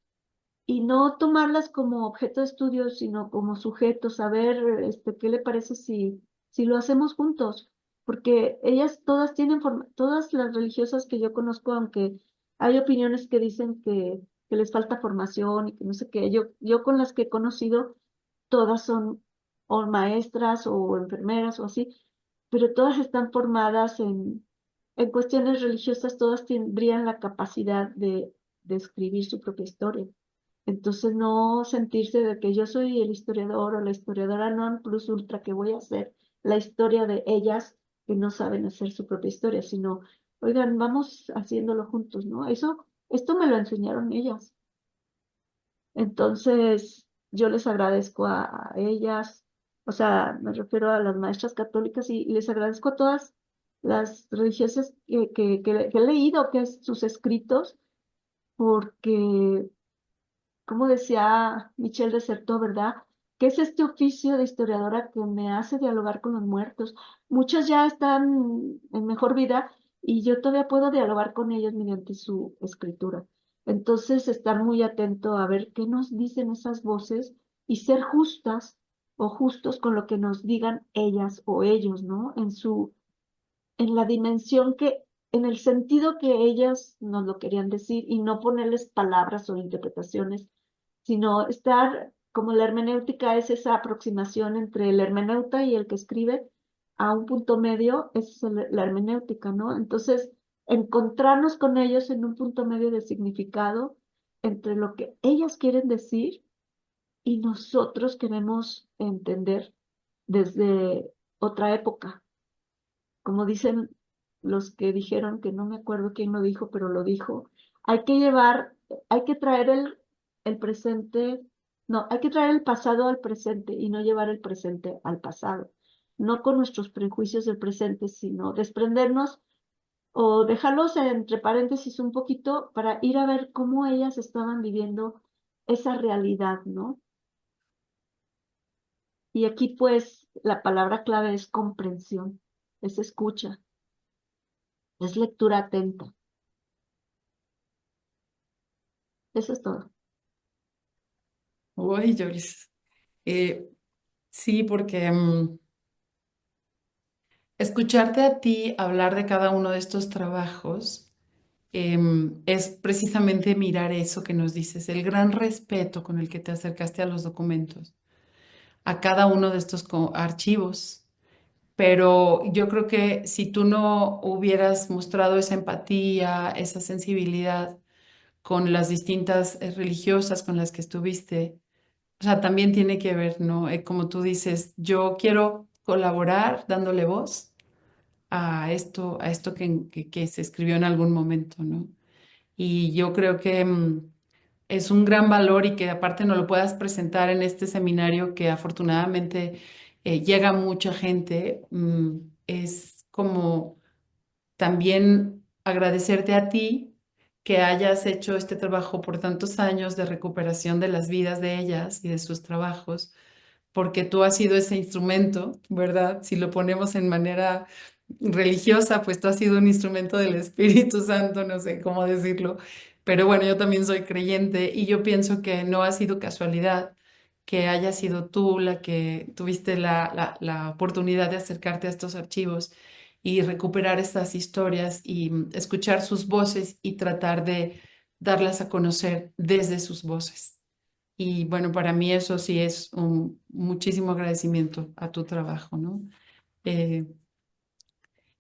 y no tomarlas como objeto de estudio, sino como sujeto, saber qué le parece si lo hacemos juntos, porque ellas todas tienen todas las religiosas que yo conozco, aunque hay opiniones que dicen que les falta formación y que no sé qué, yo con las que he conocido, todas son o maestras o enfermeras o así, pero todas están formadas en cuestiones religiosas, todas tendrían la capacidad de escribir su propia historia. Entonces, no sentirse de que yo soy el historiador o la historiadora non plus ultra que voy a hacer la historia de ellas que no saben hacer su propia historia, sino, oigan, vamos haciéndolo juntos, ¿no? Esto me lo enseñaron ellas. Entonces, yo les agradezco a ellas, o sea, me refiero a las maestras católicas y les agradezco a todas las religiosas que he leído, que es sus escritos, porque como decía Michel de Certeau, ¿verdad? ¿Qué es este oficio de historiadora que me hace dialogar con los muertos? Muchos ya están en mejor vida y yo todavía puedo dialogar con ellos mediante su escritura. Entonces, estar muy atento a ver qué nos dicen esas voces y ser justas o justos con lo que nos digan ellas o ellos, ¿no? En la dimensión en el sentido que ellas nos lo querían decir y no ponerles palabras o interpretaciones, sino estar, como la hermenéutica es esa aproximación entre el hermeneuta y el que escribe a un punto medio, esa es la hermenéutica, ¿no? Entonces, encontrarnos con ellos en un punto medio de significado entre lo que ellas quieren decir y nosotros queremos entender desde otra época. Como dicen los que dijeron, que no me acuerdo quién lo dijo, pero lo dijo, hay que traer el presente, no, hay que traer el pasado al presente y no llevar el presente al pasado. No con nuestros prejuicios del presente, sino desprendernos o dejarlos entre paréntesis un poquito para ir a ver cómo ellas estaban viviendo esa realidad, ¿no? Y aquí pues la palabra clave es comprensión, es escucha, es lectura atenta. Eso es todo. Uy, Joris. Eh, sí, porque escucharte a ti hablar de cada uno de estos trabajos es precisamente mirar eso que nos dices, el gran respeto con el que te acercaste a los documentos, a cada uno de estos archivos. Pero yo creo que si tú no hubieras mostrado esa empatía, esa sensibilidad con las distintas religiosas con las que estuviste, o sea, también tiene que ver, ¿no? Como tú dices, yo quiero colaborar dándole voz a esto que se escribió en algún momento, ¿no? Y yo creo que es un gran valor y que aparte no lo puedas presentar en este seminario que afortunadamente llega mucha gente, es como también agradecerte a ti que hayas hecho este trabajo por tantos años de recuperación de las vidas de ellas y de sus trabajos, porque tú has sido ese instrumento, ¿verdad? Si lo ponemos en manera religiosa, pues tú has sido un instrumento del Espíritu Santo, no sé cómo decirlo, pero bueno, yo también soy creyente y yo pienso que no ha sido casualidad que haya sido tú la que tuviste la oportunidad de acercarte a estos archivos y recuperar estas historias y escuchar sus voces y tratar de darlas a conocer desde sus voces. Y bueno, para mí eso sí es un muchísimo agradecimiento a tu trabajo, ¿no? Eh,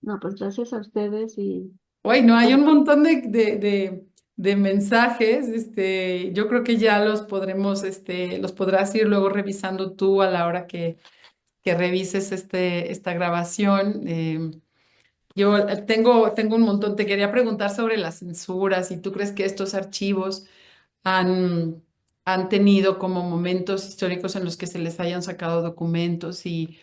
No, pues gracias a ustedes y no, hay pues, un montón de mensajes, yo creo que ya los podremos, los podrás ir luego revisando tú a la hora que revises esta grabación. Yo tengo un montón, te quería preguntar sobre la censura, si tú crees que estos archivos han, han tenido como momentos históricos en los que se les hayan sacado documentos y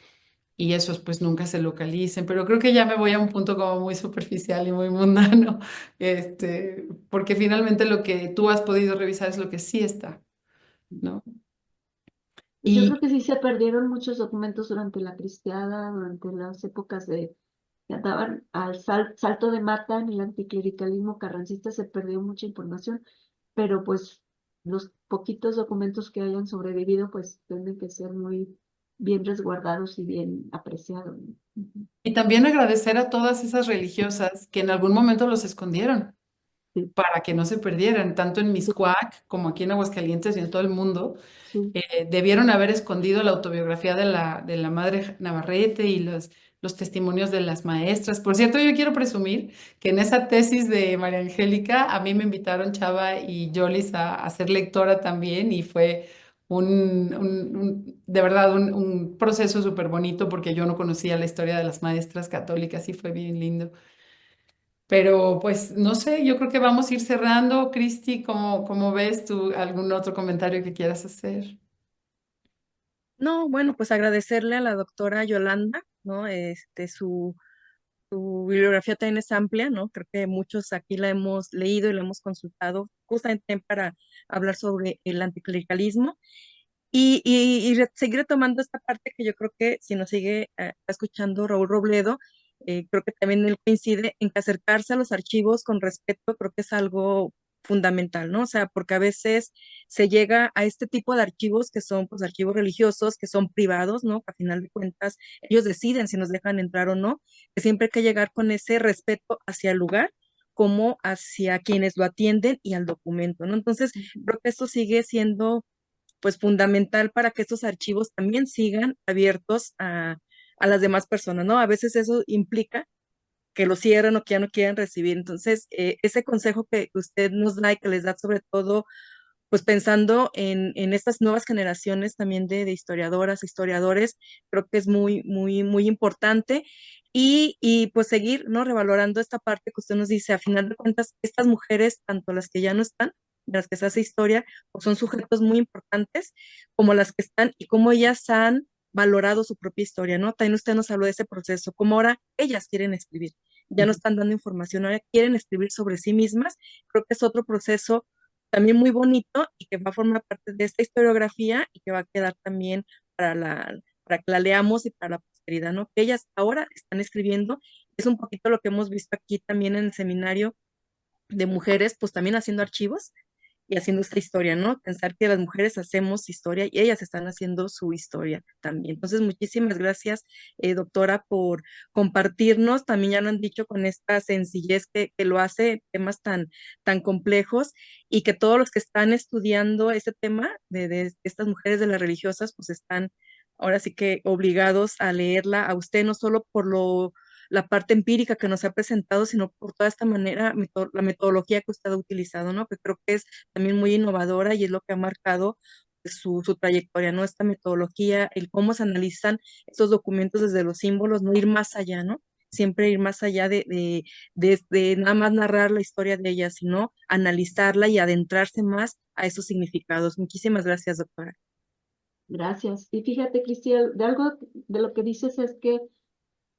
esos pues nunca se localicen, pero creo que ya me voy a un punto como muy superficial y muy mundano, porque finalmente lo que tú has podido revisar es lo que sí está, ¿no? Pues yo Y, creo que sí se perdieron muchos documentos durante la cristiada, durante las épocas de que andaban al salto de mata en el anticlericalismo carrancista, se perdió mucha información, pero pues los poquitos documentos que hayan sobrevivido pues tienen que ser muy bien resguardados y bien apreciados, ¿no? Ujú. y también agradecer a todas esas religiosas que en algún momento los escondieron Sí, para que no se perdieran, tanto en sí, Mixcoac como aquí en Aguascalientes y en todo el mundo. sí. Debieron haber escondido la autobiografía de la madre Navarrete y los testimonios de las maestras. Por cierto, yo quiero presumir que en esa tesis de María Angélica, a mí me invitaron Chava y Yolis a ser lectora también y fue de verdad un proceso súper bonito porque yo no conocía la historia de las maestras católicas y fue bien lindo. Pero pues no sé, yo creo que vamos a ir cerrando. Cristi, ¿cómo ves tú algún otro comentario que quieras hacer? No, bueno, pues agradecerle a la doctora Yolanda, ¿no? Su bibliografía también es amplia, ¿no? Creo que muchos aquí la hemos leído y la hemos consultado justamente para hablar sobre el anticlericalismo seguir retomando esta parte que yo creo que si nos sigue escuchando Raúl Robledo, creo que también él coincide en que acercarse a los archivos con respeto creo que es algo fundamental, ¿no? O sea, porque a veces se llega a este tipo de archivos que son pues archivos religiosos, que son privados, ¿no? Que a final de cuentas ellos deciden si nos dejan entrar o no, que siempre hay que llegar con ese respeto hacia el lugar como hacia quienes lo atienden y al documento, ¿no? Entonces, Ujú. creo que esto sigue siendo pues fundamental para que estos archivos también sigan abiertos a las demás personas, ¿no? A veces eso implica que lo cierren o que ya no quieran recibir. Entonces, ese consejo que usted nos da y que les da sobre todo, pues pensando en estas nuevas generaciones también de historiadoras, historiadores, creo que es muy importante. Pues seguir, ¿no? Revalorando esta parte que usted nos dice, a final de cuentas, estas mujeres, tanto las que ya no están, de las que se hace historia, pues son sujetos muy importantes, como las que están y cómo ellas han valorado su propia historia, ¿no? También usted nos habló de ese proceso, cómo ahora ellas quieren escribir, ya no están dando información, ahora quieren escribir sobre sí mismas. Creo que es otro proceso también muy bonito y que va a formar parte de esta historiografía y que va a quedar también para que la leamos y para la posteridad, ¿no? Que ellas ahora están escribiendo, es un poquito lo que hemos visto aquí también en el seminario de mujeres, pues también haciendo archivos y haciendo esta historia, ¿no? Pensar que las mujeres hacemos historia y ellas están haciendo su historia también. Entonces, muchísimas gracias, doctora, por compartirnos. También ya lo han dicho con esta sencillez que lo hace temas tan complejos y que todos los que están estudiando este tema de estas mujeres de las religiosas, pues están ahora sí que obligados a leerla a usted, no solo por la parte empírica que nos ha presentado, sino por toda esta manera, la metodología que usted ha utilizado, ¿no? Que creo que es también muy innovadora y es lo que ha marcado pues, su trayectoria, ¿no? Esta metodología, el cómo se analizan estos documentos desde los símbolos, no ir más allá, ¿no? Siempre ir más allá de nada más narrar la historia de ella, sino analizarla y adentrarse más a esos significados. Muchísimas gracias, doctora. Gracias. Y fíjate, Cristian, de algo de lo que dices es que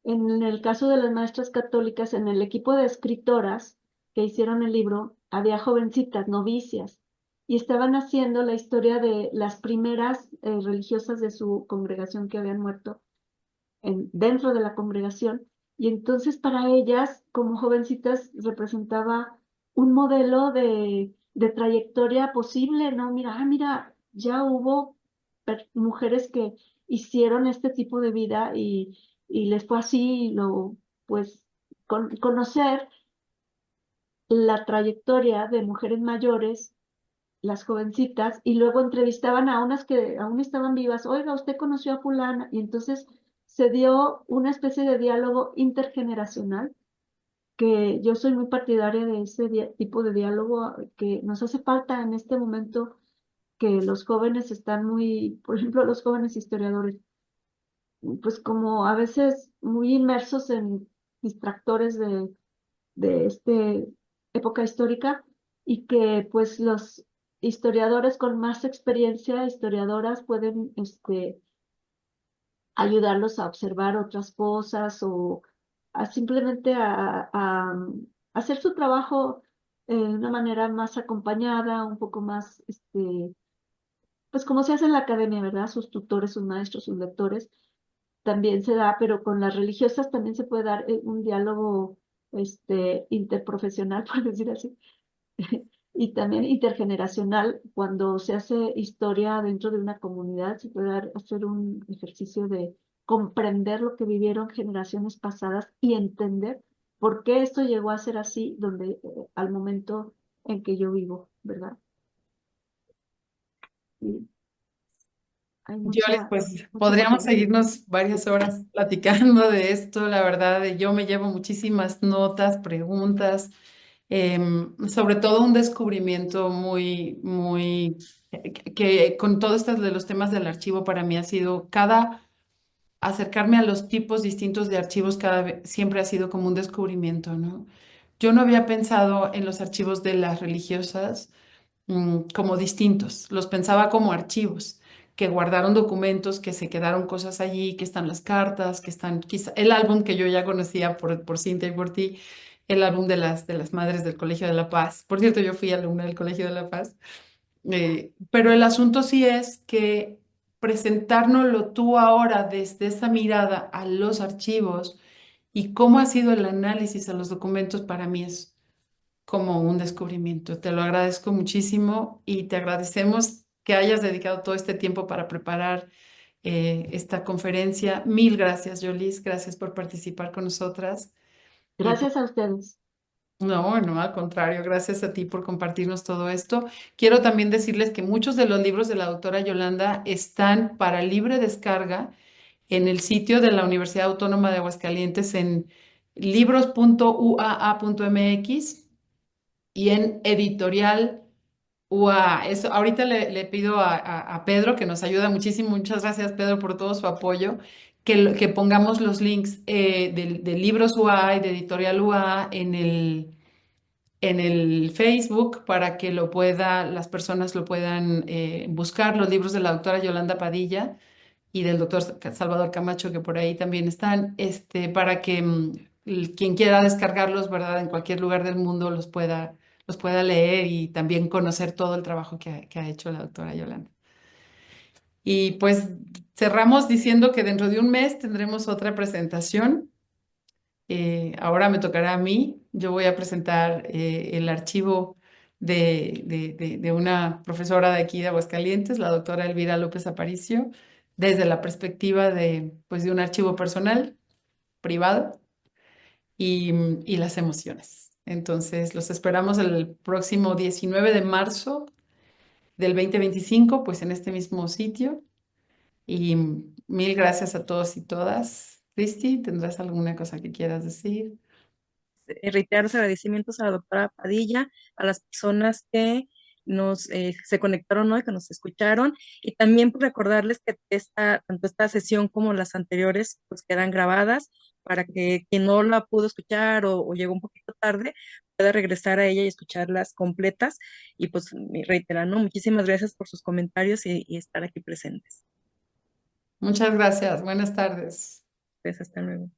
en el caso de las maestras católicas, en el equipo de escritoras que hicieron el libro, había jovencitas, novicias, y estaban haciendo la historia de las primeras religiosas de su congregación que habían muerto dentro de la congregación. Y entonces para ellas, como jovencitas, representaba un modelo de trayectoria posible, ¿no? Mira, mira, ya hubo mujeres que hicieron este tipo de vida y les fue así, pues, conocer la trayectoria de mujeres mayores, las jovencitas, y luego entrevistaban a unas que aún estaban vivas. Oiga, usted conoció a fulana, y entonces se dio una especie de diálogo intergeneracional, que yo soy muy partidaria de ese tipo de diálogo que nos hace falta en este momento, que los jóvenes están muy, por ejemplo, los jóvenes historiadores, pues como a veces muy inmersos en distractores de este época histórica, y que pues los historiadores con más experiencia, historiadoras, pueden ayudarlos a observar otras cosas o a simplemente hacer su trabajo de una manera más acompañada, un poco más pues como se hace en la academia, ¿verdad? Sus tutores, sus maestros, sus lectores, también se da, pero con las religiosas también se puede dar un diálogo interprofesional, por decir así, y también intergeneracional. Cuando se hace historia dentro de una comunidad, se puede hacer un ejercicio de comprender lo que vivieron generaciones pasadas y entender por qué esto llegó a ser así al momento en que yo vivo, ¿verdad? Y hay Yolis, pues mucha podríamos posibilidad. seguirnos varias horas platicando de esto, la verdad, yo me llevo muchísimas notas, preguntas, sobre todo un descubrimiento que con todo esto de los temas del archivo para mí ha sido acercarme a los tipos distintos de archivos cada vez, siempre ha sido como un descubrimiento, ¿no? Yo no había pensado en los archivos de las religiosas como distintos. Los pensaba como archivos, que guardaron documentos, que se quedaron cosas allí, que están las cartas, que están quizá el álbum que yo ya conocía por Cintia y por ti, el álbum de las madres del Colegio de la Paz. Por cierto, yo fui alumna del Colegio de la Paz. Pero el asunto sí es que presentárnoslo tú ahora desde esa mirada a los archivos y cómo ha sido el análisis a los documentos para mí es como un descubrimiento. Te lo agradezco muchísimo y te agradecemos que hayas dedicado todo este tiempo para preparar esta conferencia. Mil gracias, Yolis. Gracias por participar con nosotras. Y Gracias a ustedes. no, no, al contrario, gracias a ti por compartirnos todo esto. Quiero también decirles que muchos de los libros de la doctora Yolanda están para libre descarga en el sitio de la Universidad Autónoma de Aguascalientes en libros.uaa.mx y en editorial UAA. Eso, ahorita le pido a Pedro, que nos ayuda muchísimo. Muchas gracias, Pedro, por todo su apoyo. Que pongamos los links de libros UAA y de editorial UAA en el Facebook para que las personas lo puedan buscar, los libros de la doctora Yolanda Padilla y del doctor Salvador Camacho, que por ahí también están, para que quien quiera descargarlos, ¿verdad? En cualquier lugar del mundo los pueda leer y también conocer todo el trabajo que ha hecho la doctora Yolanda. Y pues cerramos diciendo que dentro de un mes tendremos otra presentación. Ahora me tocará a mí. Yo voy a presentar el archivo de una profesora de aquí de Aguascalientes, la doctora Elvira López Aparicio, desde la perspectiva pues, de un archivo personal, privado, y las emociones. Entonces, los esperamos el próximo 19 de marzo del 2025, pues en este mismo sitio. Y mil gracias a todos y todas. Cristi, ¿tendrás alguna cosa que quieras decir? Reiterar los agradecimientos a la doctora Padilla, a las personas que se conectaron hoy, que nos escucharon, y también por recordarles que tanto esta sesión como las anteriores pues quedan grabadas para que quien no la pudo escuchar o llegó un poquito tarde pueda regresar a ella y escucharlas completas. Y pues reiterando, muchísimas gracias por sus comentarios y estar aquí presentes. Muchas gracias. Buenas tardes. Pues hasta luego.